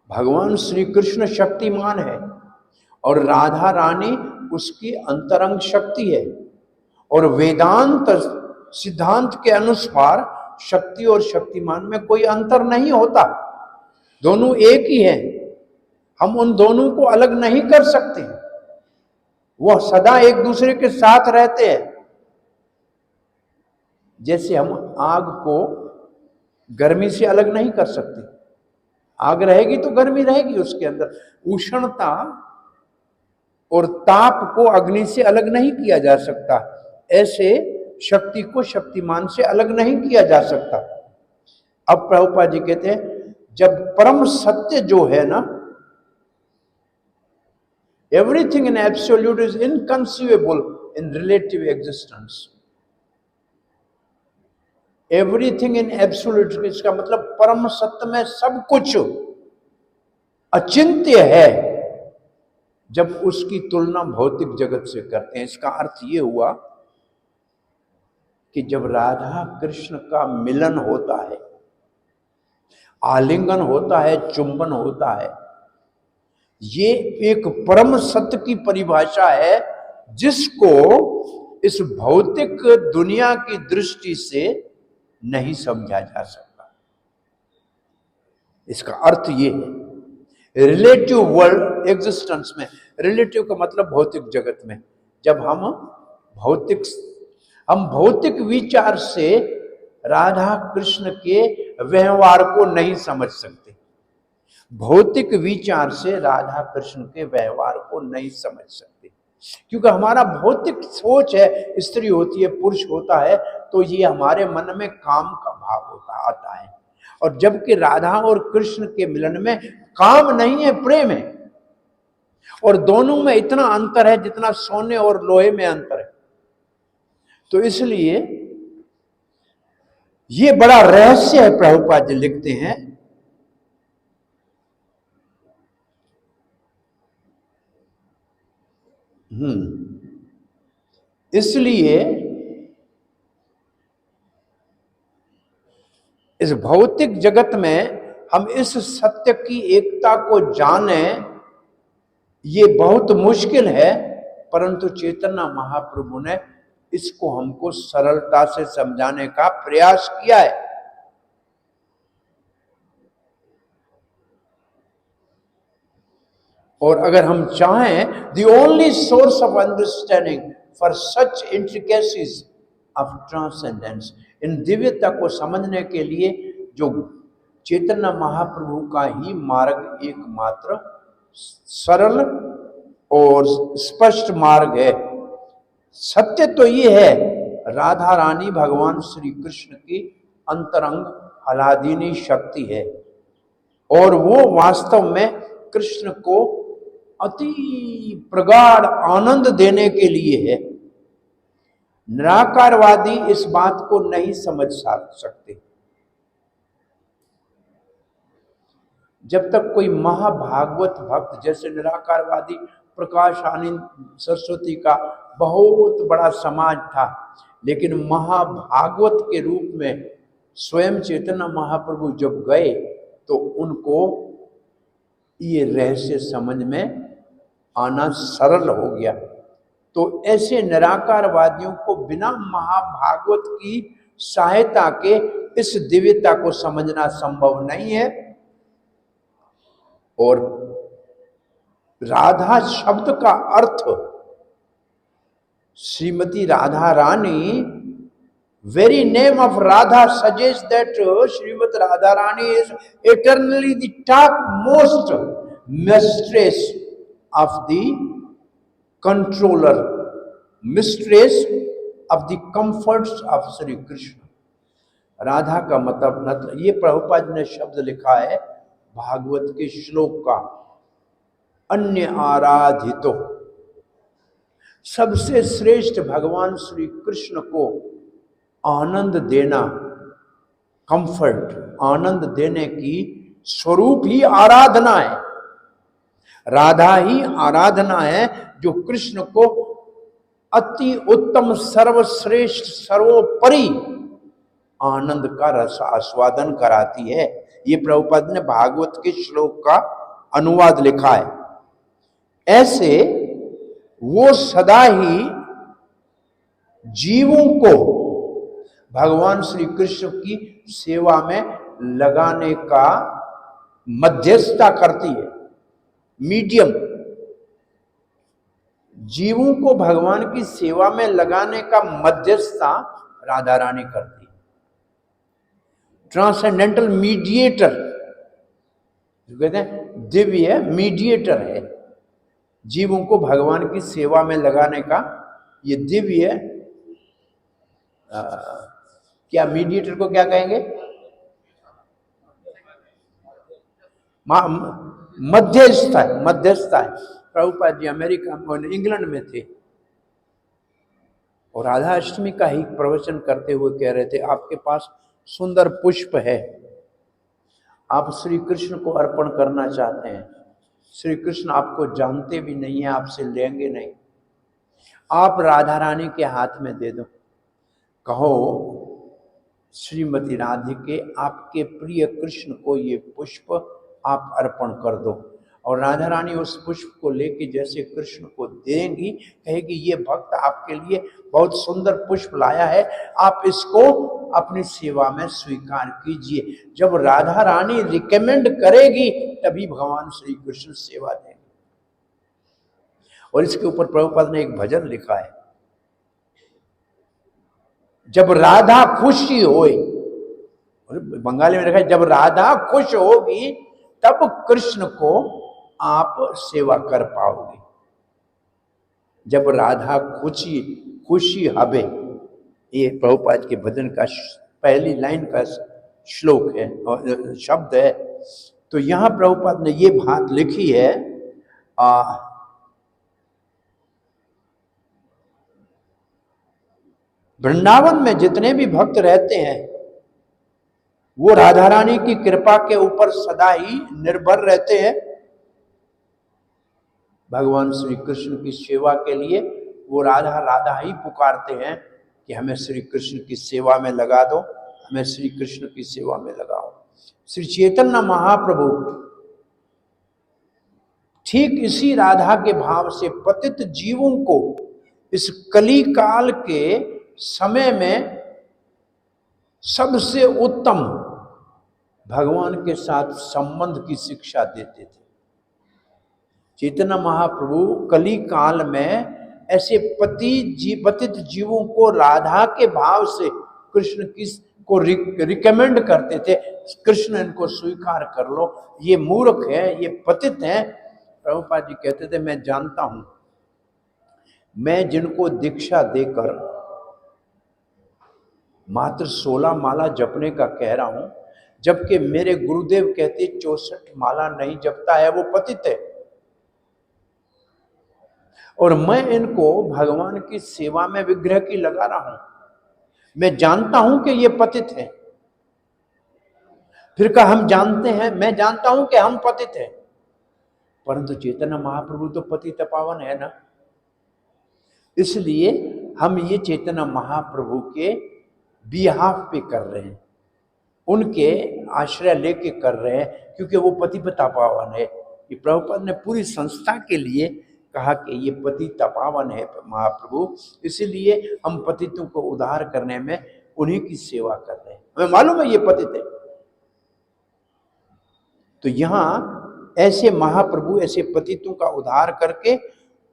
भगवान श्री कृष्ण शक्तिमान है और राधा रानी उसकी अंतरंग शक्ति है, और वेदांत सिद्धांत के अनुसार शक्ति और शक्तिमान में कोई अंतर नहीं होता, दोनों एक ही है। हम उन दोनों को अलग नहीं कर सकते, वह सदा एक दूसरे के साथ रहते हैं। जैसे हम आग को गर्मी से अलग नहीं कर सकते, आग रहेगी तो गर्मी रहेगी उसके अंदर। उष्णता और ताप को अग्नि से अलग नहीं किया जा सकता, ऐसे शक्ति को शक्तिमान से अलग नहीं किया जा सकता। अब प्रभुपाद जी कहते हैं, जब परम सत्य जो है ना, everything in absolute is inconceivable in relative existence. Everything in absolute, इसका मतलब परम सत्य में सब कुछ अचिंत्य है जब उसकी तुलना भौतिक जगत से करते हैं। इसका अर्थ ये हुआ कि जब राधा कृष्ण का मिलन होता है, आलिंगन होता है, चुंबन होता है, ये एक परम सत्य की परिभाषा है जिसको इस भौतिक दुनिया की दृष्टि से नहीं समझा जा सकता। इसका अर्थ ये है, रिलेटिव वर्ल्ड एग्जिस्टेंस में, रिलेटिव का मतलब भौतिक जगत में, जब हम भौतिक विचार से राधा कृष्ण के व्यवहार को नहीं समझ सकते, भौतिक विचार से राधा कृष्ण के व्यवहार को नहीं समझ सकते, क्योंकि हमारा भौतिक सोच है, स्त्री होती है, पुरुष होता है, तो ये हमारे मन में काम का भाव आता है। और जबकि राधा और कृष्ण के मिलन में काम नहीं है, प्रेम है, और दोनों में इतना अंतर है जितना सोने और लोहे में अंतर है। तो इसलिए ये बड़ा रहस्य है। प्रभुपाद जी लिखते हैं, इसलिए इस भौतिक जगत में हम इस सत्य की एकता को जाने, ये बहुत मुश्किल है, परंतु चैतन्य महाप्रभु ने इसको हमको सरलता से समझाने का प्रयास किया है। और अगर हम चाहें, the only source of understanding for such intricacies of transcendence, इन दिव्यता को समझने के लिए जो चैतन्य महाप्रभु का ही मार्ग एकमात्र सरल और स्पष्ट मार्ग है। सत्य तो ये है, राधा रानी भगवान श्री कृष्ण की अंतरंग आह्लादिनी शक्ति है, और वो वास्तव में कृष्ण को अति प्रगाढ़ आनंद देने के लिए है। निराकारवादी इस बात को नहीं समझ सकते। जब तक कोई महाभागवत भक्त, जैसे निराकारवादी प्रकाश आनंद सरस्वती का बहुत बड़ा समाज था, लेकिन महाभागवत के रूप में स्वयं चैतन्य महाप्रभु जब गए तो उनको ये रहस्य समझ में आना सरल हो गया। तो ऐसे निराकारवादियों को बिना महाभागवत की सहायता के इस दिव्यता को समझना संभव नहीं है। और राधा शब्द का अर्थ, Shrimati Radha Rani, very name of Radha suggests that Srimati Radharani is eternally the topmost mistress of the controller, mistress of the comforts of Sri Krishna. Radha का मतलब ये प्रभुपाद ने शब्द लिखा है भागवत के श्लोक का, अन्य आराधितो, सबसे श्रेष्ठ भगवान श्री कृष्ण को आनंद देना, कंफर्ट, आनंद देने की स्वरूप ही आराधना है। राधा ही आराधना है जो कृष्ण को अति उत्तम, सर्वश्रेष्ठ, सर्वोपरि आनंद का रस आस्वादन कराती है। ये प्रभुपाद ने भागवत के श्लोक का अनुवाद लिखा है। ऐसे वो सदा ही जीवों को भगवान श्री कृष्ण की सेवा में लगाने का मध्यस्थता करती है, मीडियम। जीवों को भगवान की सेवा में लगाने का मध्यस्थता राधा रानी करती है। ट्रांसेंडेंटल मीडिएटर, जो कहते हैं दिव्य मीडिएटर है, जीवों को भगवान की सेवा में लगाने का ये दिव्य, क्या मीडिएटर को क्या कहेंगे? मध्यस्थ है, मध्यस्थ है। प्रभुपाद जी अमेरिका में, इंग्लैंड में थे और राधा अष्टमी का ही प्रवचन करते हुए कह रहे थे, आपके पास सुंदर पुष्प है, आप श्री कृष्ण को अर्पण करना चाहते हैं, श्री कृष्ण आपको जानते भी नहीं है, आपसे लेंगे नहीं, आप राधा रानी के हाथ में दे दो, कहो श्रीमती राधिके आपके प्रिय कृष्ण को ये पुष्प आप अर्पण कर दो। और राधा रानी उस पुष्प को लेके जैसे कृष्ण को देंगी, कहेगी ये भक्त आपके लिए बहुत सुंदर पुष्प लाया है, आप इसको अपनी सेवा में स्वीकार कीजिए। जब राधा रानी रिकमेंड करेगी तभी भगवान श्री कृष्ण सेवा देंगे। और इसके ऊपर प्रभुपाद ने एक भजन लिखा है, जब राधा खुशी होए, बंगाली में लिखा है, जब राधा खुश होगी तब कृष्ण को आप सेवा कर पाओगे। जब राधा खुशी हबे, ये प्रभुपाद के भजन का पहली लाइन का श्लोक है और शब्द है। तो यहां प्रभुपाद ने ये बात लिखी है, वृंदावन में जितने भी भक्त रहते हैं वो राधा रानी की कृपा के ऊपर सदा ही निर्भर रहते हैं। भगवान श्री कृष्ण की सेवा के लिए वो राधा राधा ही पुकारते हैं कि हमें श्री कृष्ण की सेवा में लगा दो, हमें श्री कृष्ण की सेवा में लगाओ। श्री चैतन्य महाप्रभु ठीक इसी राधा के भाव से पतित जीवों को इस कली काल के समय में सबसे उत्तम भगवान के साथ संबंध की शिक्षा देते थे। चैतन्य महाप्रभु कली काल में ऐसे पतित जीवों को राधा के भाव से कृष्ण को रिकमेंड करते थे, कृष्ण इनको स्वीकार कर लो, ये मूर्ख है, ये पतित है। प्रभुपाद जी कहते थे, मैं जानता हूं, मैं जिनको दीक्षा देकर मात्र 16 माला जपने का कह रहा हूं, जबकि मेरे गुरुदेव कहते 64 माला नहीं जपता है वो पतित है, और मैं इनको भगवान की सेवा में विग्रह की लगा रहा हूं। मैं जानता हूं कि ये पतित है, फिर कहा हम जानते हैं, मैं जानता हूं कि हम पतित हैं, परंतु चैतन्य महाप्रभु तो पतित पावन है ना, इसलिए हम ये चैतन्य महाप्रभु के बिहाफ पे कर रहे हैं, उनके आश्रय लेके कर रहे हैं, क्योंकि वो पतिता पावन है। ये प्रभुपाद ने पूरी संस्था के लिए कहा कि ये पतिता पावन है महाप्रभु, इसीलिए हम पतितों को उद्धार करने में उन्हीं की सेवा कर रहे हैं, हमें मालूम है ये पतित है। तो यहां ऐसे महाप्रभु ऐसे पतितों का उद्धार करके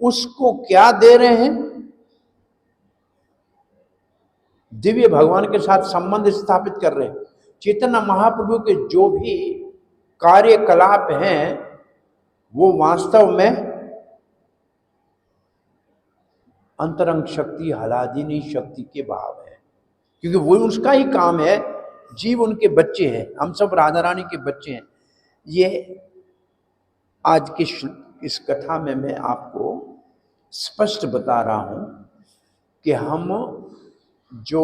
उसको क्या दे रहे हैं? दिव्य भगवान के साथ संबंध स्थापित कर रहे हैं। चैतन्य महाप्रभु के जो भी कार्यकलाप हैं वो वास्तव में अंतरंग शक्ति, हलादिनी शक्ति के भाव है, क्योंकि वो उसका ही काम है। जीव उनके बच्चे हैं, हम सब राधा रानी के बच्चे हैं। ये आज की इस कथा में मैं आपको स्पष्ट बता रहा हूं कि हम जो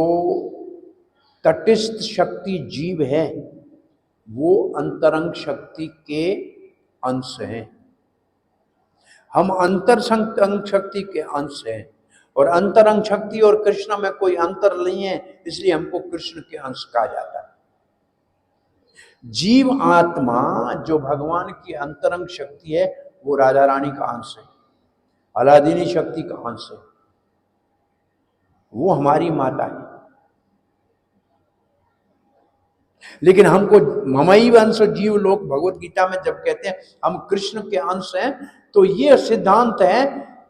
तटस्थ शक्ति जीव है वो अंतरंग शक्ति के अंश हैं, हम अंतरंग शक्ति के अंश हैं, और अंतरंग शक्ति और कृष्ण में कोई अंतर नहीं है, इसलिए हमको कृष्ण के अंश कहा जाता है। जीव आत्मा जो भगवान की अंतरंग शक्ति है वो राधा रानी का अंश है, अलादीनी शक्ति का अंश है, वो हमारी माता है। लेकिन हमको ममई अंश जीव लोग भगवत गीता में जब कहते हैं हम कृष्ण के अंश हैं, तो ये सिद्धांत है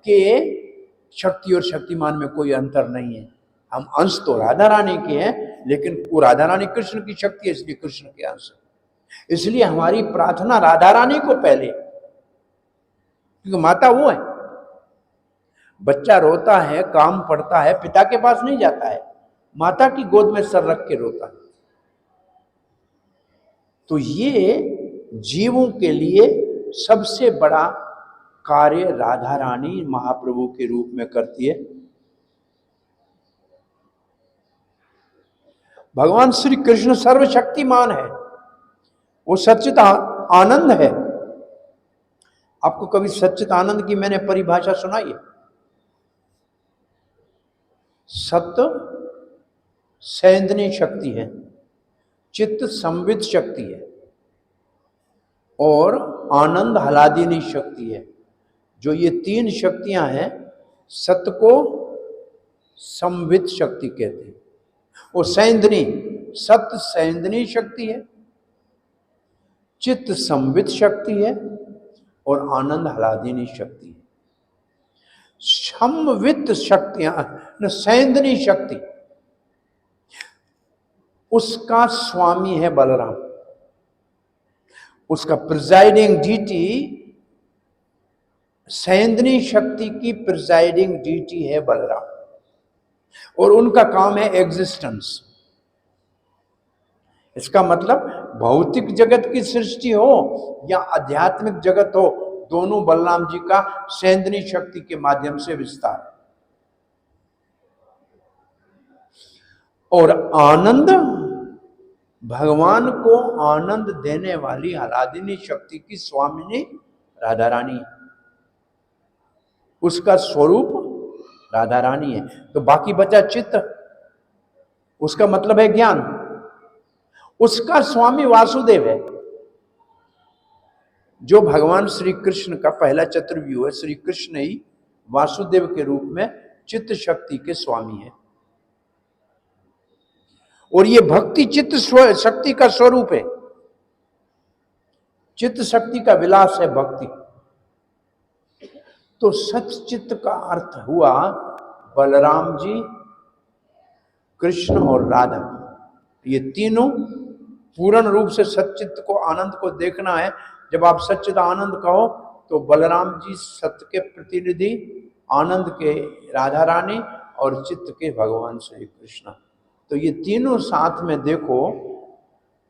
कि शक्ति और शक्तिमान में कोई अंतर नहीं है। हम अंश तो राधा रानी के हैं, लेकिन वो राधा रानी कृष्ण की शक्ति है, इसलिए कृष्ण के अंश है। इसलिए हमारी प्रार्थना राधा रानी को पहले, क्योंकि माता वो है। बच्चा रोता है, काम पड़ता है, पिता के पास नहीं जाता है, माता की गोद में सर रख के रोता है। तो ये जीवों के लिए सबसे बड़ा कार्य राधा रानी महाप्रभु के रूप में करती है। भगवान श्री कृष्ण सर्वशक्तिमान है, वो सच्चित आनंद है। आपको कभी सच्चित आनंद की मैंने परिभाषा सुनाई है? सत्य सैंदनी शक्ति है, चित्त संवित शक्ति है, और आनंद हलादिनी शक्ति है। जो ये तीन शक्तियां हैं, सत्य को संवित शक्ति कहते हैं, और सैंदनी, सत्य सैंदनी शक्ति है, चित्त संवित शक्ति है, और आनंद हलादिनी शक्ति है। समवित शक्तियां, सैंदनी शक्ति, उसका स्वामी है बलराम, उसका प्रिजाइडिंग डीटी, सैंदनी शक्ति की प्रिजाइडिंग डीटी है बलराम, और उनका काम है एग्जिस्टेंस। इसका मतलब भौतिक जगत की सृष्टि हो या आध्यात्मिक जगत हो, दोनों बलराम जी का सैंदनी शक्ति के माध्यम से विस्तार है। और आनंद, भगवान को आनंद देने वाली हलादिनी शक्ति की स्वामिनी राधा रानी, उसका स्वरूप राधा रानी है। तो बाकी बचा चित्त, उसका मतलब है ज्ञान, उसका स्वामी वासुदेव है। जो भगवान श्री कृष्ण का पहला चतुर्व्यूह है, श्री कृष्ण ही वासुदेव के रूप में चित्त शक्ति के स्वामी है, और ये भक्ति चित्त शक्ति का स्वरूप है। चित्त शक्ति का विलास है भक्ति। तो सच्चित्त का अर्थ हुआ बलराम जी, कृष्ण और राधा। ये तीनों पूर्ण रूप से सच्चित्त को, आनंद को देखना है। जब आप सच्चित आनंद कहो तो बलराम जी सत्य के प्रतिनिधि, आनंद के राधा रानी, और चित्त के भगवान श्री कृष्ण। तो ये तीनों साथ में देखो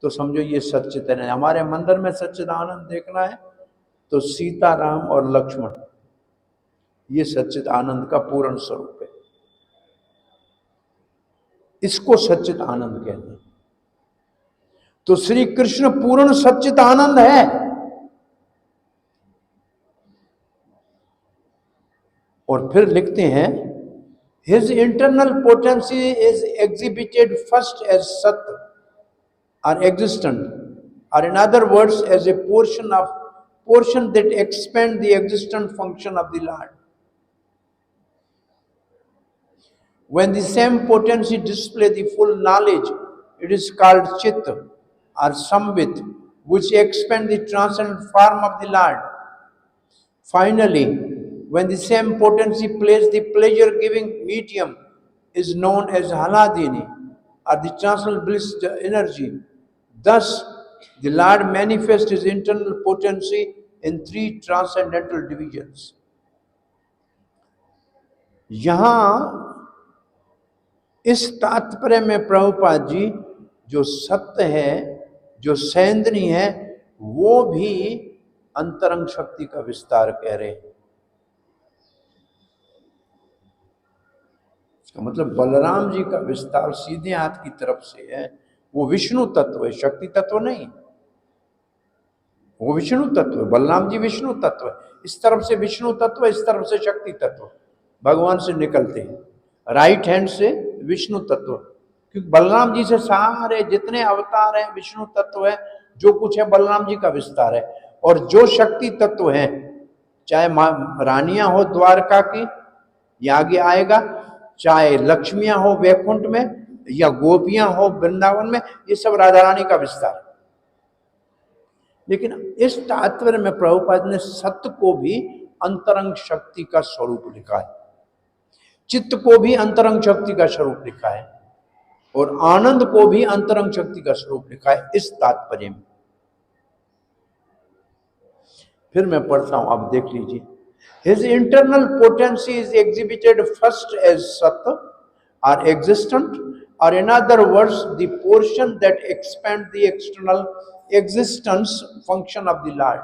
तो समझो ये सच्चित है। हमारे मंदिर में सच्चित आनंद देखना है तो सीता, राम और लक्ष्मण, ये सच्चित आनंद का पूर्ण स्वरूप है। इसको सच्चित आनंद कहते हैं। तो श्री कृष्ण पूर्ण सच्चित आनंद है। और फिर लिखते हैं His internal potency is exhibited first as Sat or existent, or in other words, as a portion that expand the existent function of the Lord. When the same potency display the full knowledge, it is called Chit or Samvit, which expand the transcendent form of the Lord. Finally, when the same potency plays the pleasure-giving medium, is known as Haladini, or the transcendental bliss energy. Thus, the Lord manifests his internal potency in three transcendental divisions. यहाँ इस तात्पर्य में प्रभुपाद जी जो सत्य है, जो सैंदनी है, वो भी अंतरंग शक्ति का विस्तार कह रहे हैं। इसका मतलब बलराम जी का विस्तार सीधे हाथ की तरफ से है, वो विष्णु तत्व है, शक्ति तत्व नहीं। वो विष्णु तत्व है, बलराम जी विष्णु तत्व है। इस तरफ से विष्णु तत्व, इस तरफ से शक्ति तत्व भगवान से निकलते हैं। राइट हैंड से विष्णु तत्व, क्योंकि बलराम जी से सारे जितने अवतार हैं विष्णु तत्व है, जो कुछ है बलराम जी का विस्तार है। और जो शक्ति तत्व है, चाहे रानियां हो द्वारका की, ये आगे आएगा, चाहे लक्ष्मियां हो वैकुंठ में, या गोपियां हो वृंदावन में, ये सब राधा रानी का विस्तार है। लेकिन इस तात्पर्य में प्रभुपाद ने सत्य को भी अंतरंग शक्ति का स्वरूप लिखा है, चित्त को भी अंतरंग शक्ति का स्वरूप लिखा है, और आनंद को भी अंतरंग शक्ति का स्वरूप लिखा है इस तात्पर्य में। फिर मैं पढ़ता हूं, आप देख लीजिए। His internal potency is exhibited first as Sat or existent, or in other words, the portion that expands the external existence function of the Lord.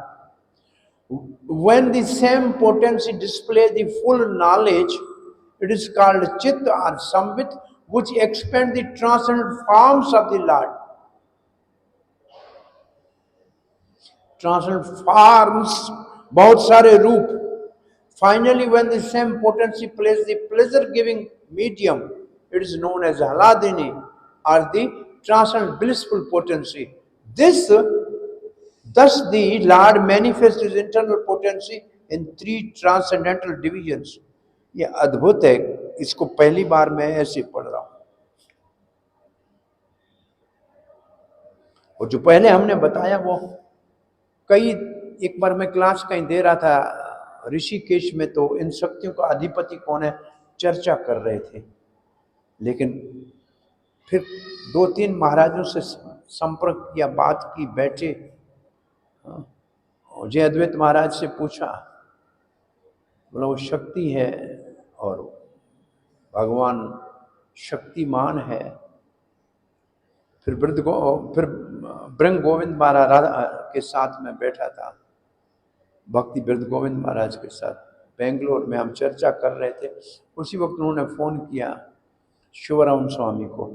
When the same potency displays the full knowledge, it is called Chit or Samvit, which expand the transcendent forms of the Lord. Transcendent forms, बहुत सारे रूप। Finally, when the same potency plays the pleasure-giving medium, it is known as Haladini, or the transcendent blissful potency. Thus the Lord manifests his internal potency in three transcendental divisions. ये अद्भुत है, इसको पहली बार मैं ऐसे पढ़ रहा हूं। और जो पहले हमने बताया वो कई, एक बार मैं क्लास कहीं दे रहा था ऋषिकेश में, तो इन शक्तियों का अधिपति कौन है चर्चा कर रहे थे। लेकिन फिर 2-3 महाराजों से संपर्क किया, बात की, बैठे, जय अद्वैत महाराज से पूछा, बोला वो शक्ति है और भगवान शक्तिमान है। फिर ब्रह्म गोविंद महाराज के साथ में बैठा था, भक्ति वृद्ध गोविंद महाराज के साथ बेंगलोर में हम चर्चा कर रहे थे। उसी वक्त उन्होंने फ़ोन किया शिवराम स्वामी को,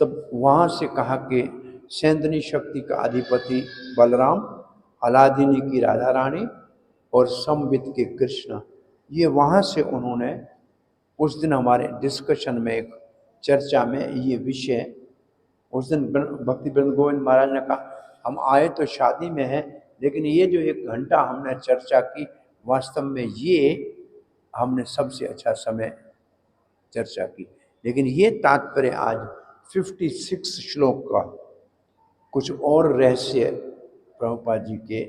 तब वहाँ से कहा कि सैंदनी शक्ति का अधिपति बलराम, अलादिनी की राधा रानी और संवित के कृष्ण, ये वहाँ से उन्होंने उस दिन हमारे डिस्कशन में, एक चर्चा में ये विषय, उस दिन भक्ति वृंद गोविंद महाराज ने कहा हम आए तो शादी में हैं, लेकिन ये जो 1 घंटा हमने चर्चा की, वास्तव में ये हमने सबसे अच्छा समय चर्चा की। लेकिन ये तात्पर्य आज 56 श्लोक का कुछ और रहस्य प्रभुपाद जी के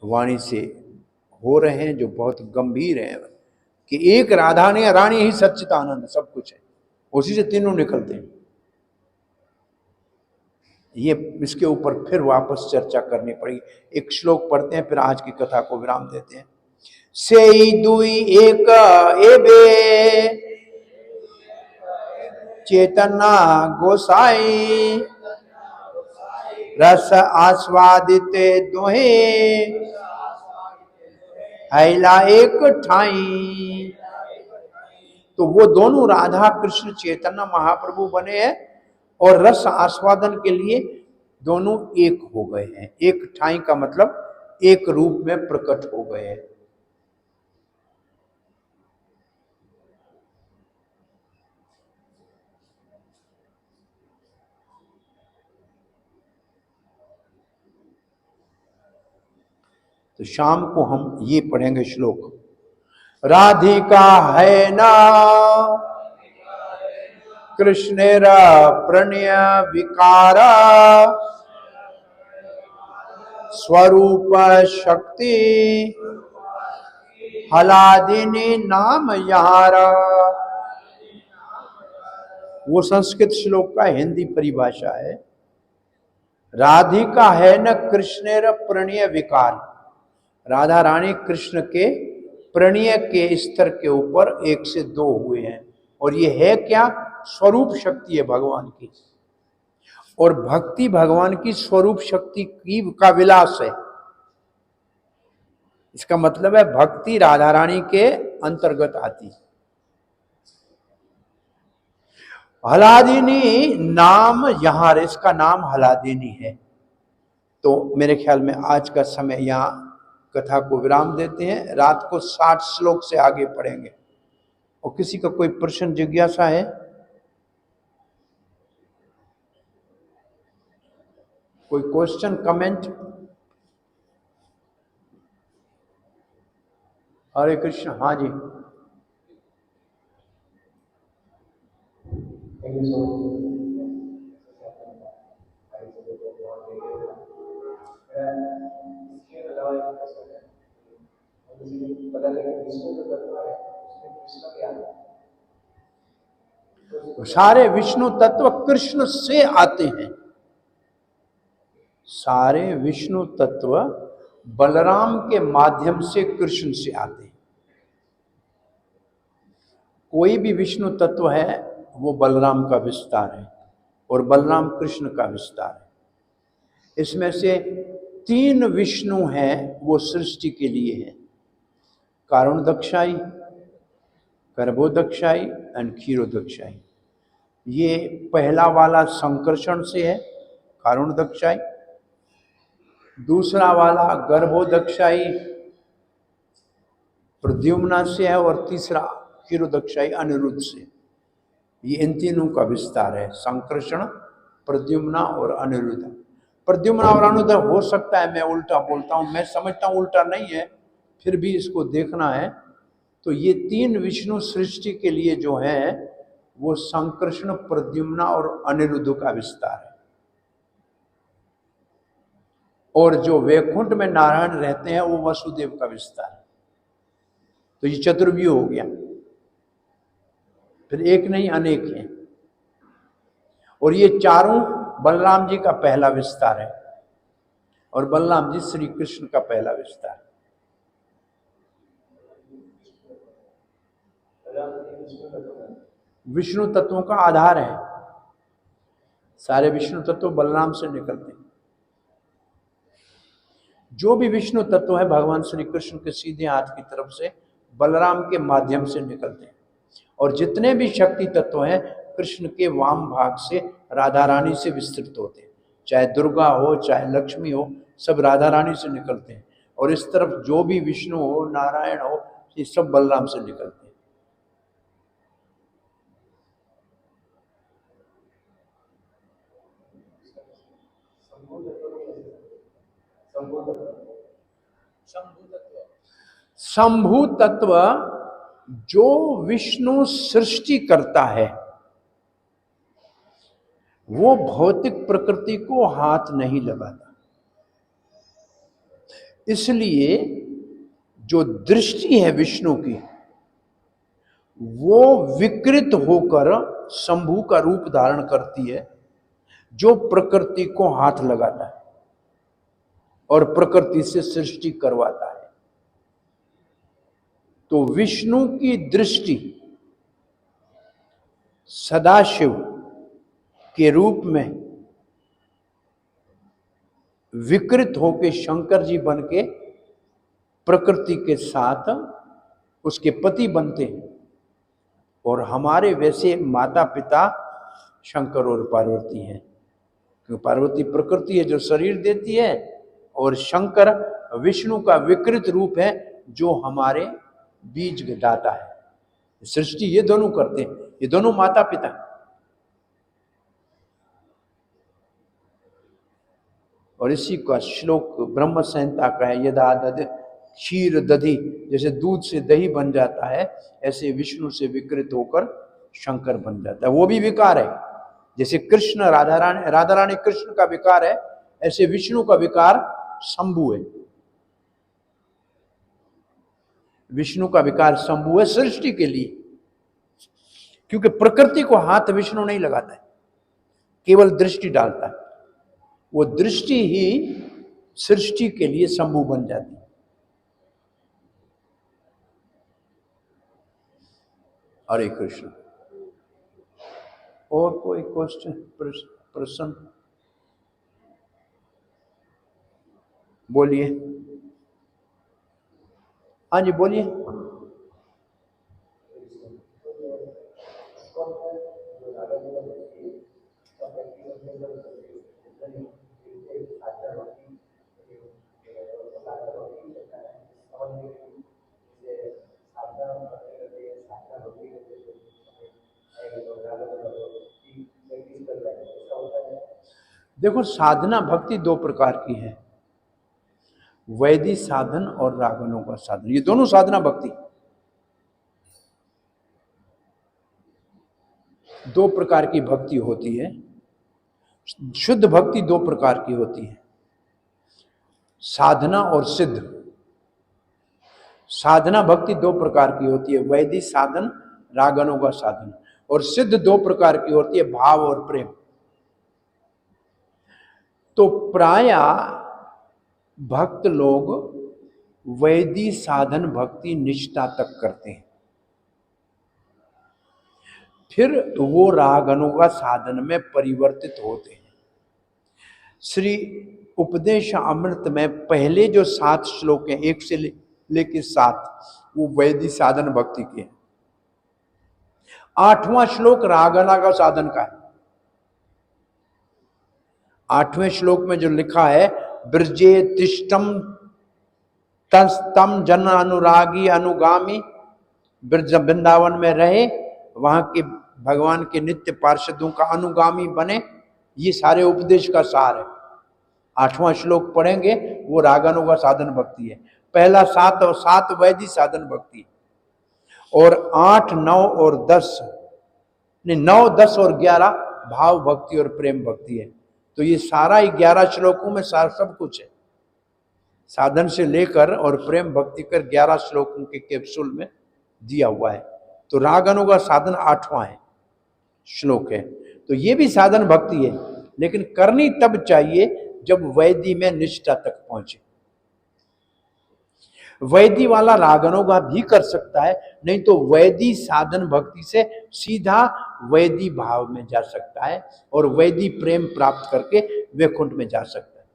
वाणी से हो रहे हैं, जो बहुत गंभीर हैं, कि एक राधा ने रानी ही सच्चिदानंद सब कुछ है, उसी से तीनों निकलते हैं। ये इसके ऊपर फिर वापस चर्चा करनी पड़ेगी। एक श्लोक पढ़ते हैं, फिर आज की कथा को विराम देते हैं। सेई दुई एक एबे चेतना गोसाई, रस आस्वादित दोहे हैला एक ठाई। तो वो दोनों राधा कृष्ण चैतन्य महाप्रभु बने हैं, और रस आस्वादन के लिए दोनों एक हो गए हैं। एक ठाई का मतलब एक रूप में प्रकट हो गए हैं। तो शाम को हम ये पढ़ेंगे श्लोक, राधिका है ना कृष्णेरा प्रणय विकारा स्वरूप शक्ति हलादिनी नाम यारा। वो संस्कृत श्लोक का हिंदी परिभाषा है। राधिका है न कृष्णेर प्रणय विकार, राधा रानी कृष्ण के प्रणय के स्तर के ऊपर 1 से 2 हुए हैं। और ये है क्या? स्वरूप शक्ति है भगवान की, और भक्ति भगवान की स्वरूप शक्ति की का विलास है। इसका मतलब है भक्ति राधा रानी के अंतर्गत आती। हलादिनी नाम यहाँ, इसका नाम हलादिनी है। तो मेरे ख्याल में आज का समय यहाँ कथा को विराम देते हैं। रात को 60 श्लोक से आगे पढ़ेंगे। और किसी का कोई प्रश्न जिज्ञासा है? कोई क्वेश्चन कमेंट? हरे कृष्ण। हाँ जी। सारे विष्णु तत्व कृष्ण से आते हैं। सारे विष्णु तत्व बलराम के माध्यम से कृष्ण से आते हैं। कोई भी विष्णु तत्व है वो बलराम का विस्तार है और बलराम कृष्ण का विस्तार है। इसमें से 3 विष्णु हैं वो सृष्टि के लिए हैं, कारुणदक्षाई, गर्भोदक्षाई एंड क्षीरोदक्षाई। ये पहला वाला संकर्षण से है, कारुणदक्षाई। दूसरा वाला गर्भोदक्षाई प्रद्युम्ना से है, और तीसरा क्षीरोदक्षाई अनिरुद्ध से। ये इन तीनों का विस्तार है, संकर्षण, प्रद्युम्ना और अनिरुद्ध। प्रद्युम्ना और अनिरुद्ध हो सकता है मैं उल्टा बोलता हूं, मैं समझता हूं उल्टा नहीं है, फिर भी इसको देखना है। तो ये 3 विष्णु सृष्टि के लिए जो है वो संकर्षण, प्रद्युम्ना और अनिरुद्ध का विस्तार है। और जो वैकुंठ में नारायण रहते हैं वो वसुदेव का विस्तार है। तो ये चतुर्व्यूह हो गया। फिर एक नहीं अनेक हैं। और ये चारों बलराम जी का पहला विस्तार है, और बलराम जी श्री कृष्ण का पहला विस्तार है। विष्णु तत्वों का आधार है। सारे विष्णु तत्व बलराम से निकलते हैं। जो भी विष्णु तत्व है भगवान श्री कृष्ण के सीधे हाथ की तरफ से बलराम के माध्यम से निकलते हैं। और जितने भी शक्ति तत्व हैं कृष्ण के वाम भाग से राधा रानी से विस्तृत होते हैं। चाहे दुर्गा हो, चाहे लक्ष्मी हो, सब राधा रानी से निकलते हैं। और इस तरफ जो भी विष्णु हो, नारायण हो, ये सब बलराम से निकलते हैं। शंभु तत्व जो विष्णु सृष्टि करता है वो भौतिक प्रकृति को हाथ नहीं लगाता। इसलिए जो दृष्टि है विष्णु की वो विकृत होकर शंभु का रूप धारण करती है, जो प्रकृति को हाथ लगाता है और प्रकृति से सृष्टि करवाता है। तो विष्णु की दृष्टि सदाशिव के रूप में विकृत होकर शंकर जी बन के प्रकृति के साथ उसके पति बनते हैं। और हमारे वैसे माता पिता शंकर और पार्वती हैं, क्योंकि पार्वती प्रकृति है जो शरीर देती है, और शंकर विष्णु का विकृत रूप है जो हमारे बीज दाता है। सृष्टि ये दोनों करते हैं, ये दोनों माता पिता। और इसी का श्लोक ब्रह्म संहिता का है, यदा दध क्षीर दधि, जैसे दूध से दही बन जाता है, ऐसे विष्णु से विकृत होकर शंकर बन जाता है। वो भी विकार है, जैसे कृष्ण राधा रानी कृष्ण का विकार है, ऐसे विष्णु का विकार शंभु है। विष्णु का विकार शंभु है सृष्टि के लिए, क्योंकि प्रकृति को हाथ विष्णु नहीं लगाता है, केवल दृष्टि डालता है। वो दृष्टि ही सृष्टि के लिए शंभु बन जाती है। हरे कृष्ण। और कोई क्वेश्चन, प्रश्न? बोलिए। हाँ जी बोलिए। देखो, साधना भक्ति दो प्रकार की है, वैदिक साधन और रागनों का साधन, ये दोनों साधना भक्ति। दो प्रकार की भक्ति होती है। शुद्ध भक्ति दो प्रकार की होती है, साधना और सिद्ध। साधना भक्ति दो प्रकार की होती है, वैदिक साधन, रागनों का साधन। और सिद्ध दो प्रकार की होती है, भाव और प्रेम। तो प्राय भक्त लोग वैदिक साधन भक्ति निष्ठा तक करते हैं, फिर वो रागनों का साधन में परिवर्तित होते हैं। श्री उपदेश अमृत में पहले जो 7 श्लोक हैं, 1 से लेके 7, वो वैदिक साधन भक्ति के हैं। 8वां श्लोक रागना का साधन का है। 8वें श्लोक में जो लिखा है, ब्रजे तिष्ठम तम जन अनुरागी अनुगामी, ब्रज वृंदावन में रहे, वहां के भगवान के नित्य पार्षदों का अनुगामी बने, ये सारे उपदेश का सार है। 8वां श्लोक पढ़ेंगे, वो रागनों का साधन भक्ति है। पहला 7 और 7 वैदिक साधन भक्ति, और 8, 9 और 10 नहीं, 9, 10 और 11 भाव भक्ति और प्रेम भक्ति है। तो ये सारा 11 श्लोकों में सारा सब कुछ है, साधन से लेकर और प्रेम भक्ति कर 11 श्लोकों के कैप्सूल में दिया हुआ है। तो रागनों का साधन 8वां है श्लोक है। तो ये भी साधन भक्ति है, लेकिन करनी तब चाहिए जब वैदी में निष्ठा तक पहुंचे। वैदी वाला रागनों का भी कर सकता है, नहीं तो वैदी साधन भक्ति से सीधा वैदी भाव में जा सकता है और वैदी प्रेम प्राप्त करके वैकुंठ में जा सकता है।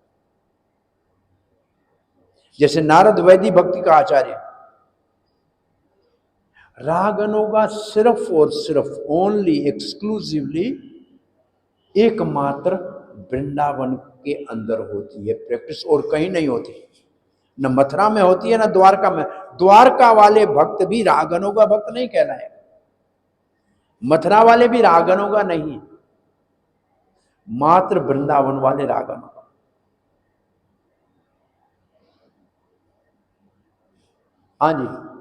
जैसे नारद वैदी भक्ति का आचार्य। रागनों का सिर्फ और सिर्फ ओनली एक्सक्लूसिवली एकमात्र वृंदावन के अंदर होती है प्रैक्टिस, और कहीं नहीं होती। न मथुरा में होती है, न द्वारका में। द्वारका वाले भक्त भी रागनों का भक्त नहीं कहलाए, मथुरा वाले भी रागनों का नहीं, मात्र वृंदावन वाले रागनों का। हाँ जी।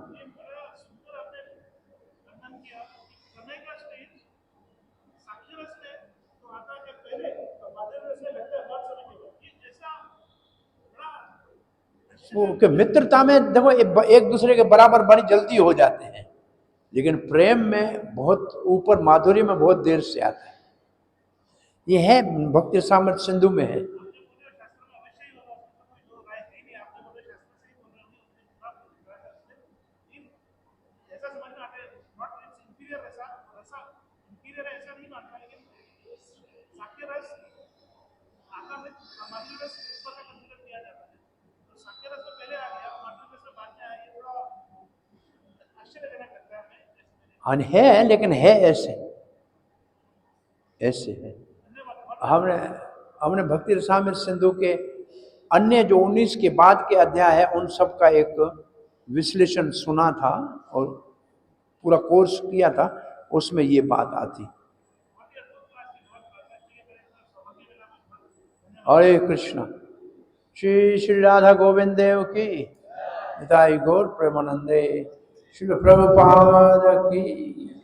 वो मित्रता में देखो एक दूसरे के बराबर बड़ी जल्दी हो जाते हैं, लेकिन प्रेम में बहुत ऊपर, माधुर्य में बहुत देर से आता है। ये है भक्ति सामर्थ सिंधु में है। है, लेकिन है ऐसे ऐसे है। हमने हमने भक्ति रसामृत सिंधु के अन्य जो 19 के बाद के अध्याय है उन सब का एक विश्लेषण सुना था और पूरा कोर्स किया था, उसमें ये बात आती। हरे कृष्णा। श्री श्री राधा गोविंद देव की, निताई गौर प्रेमानंदे, श्री प्रभुपाद की।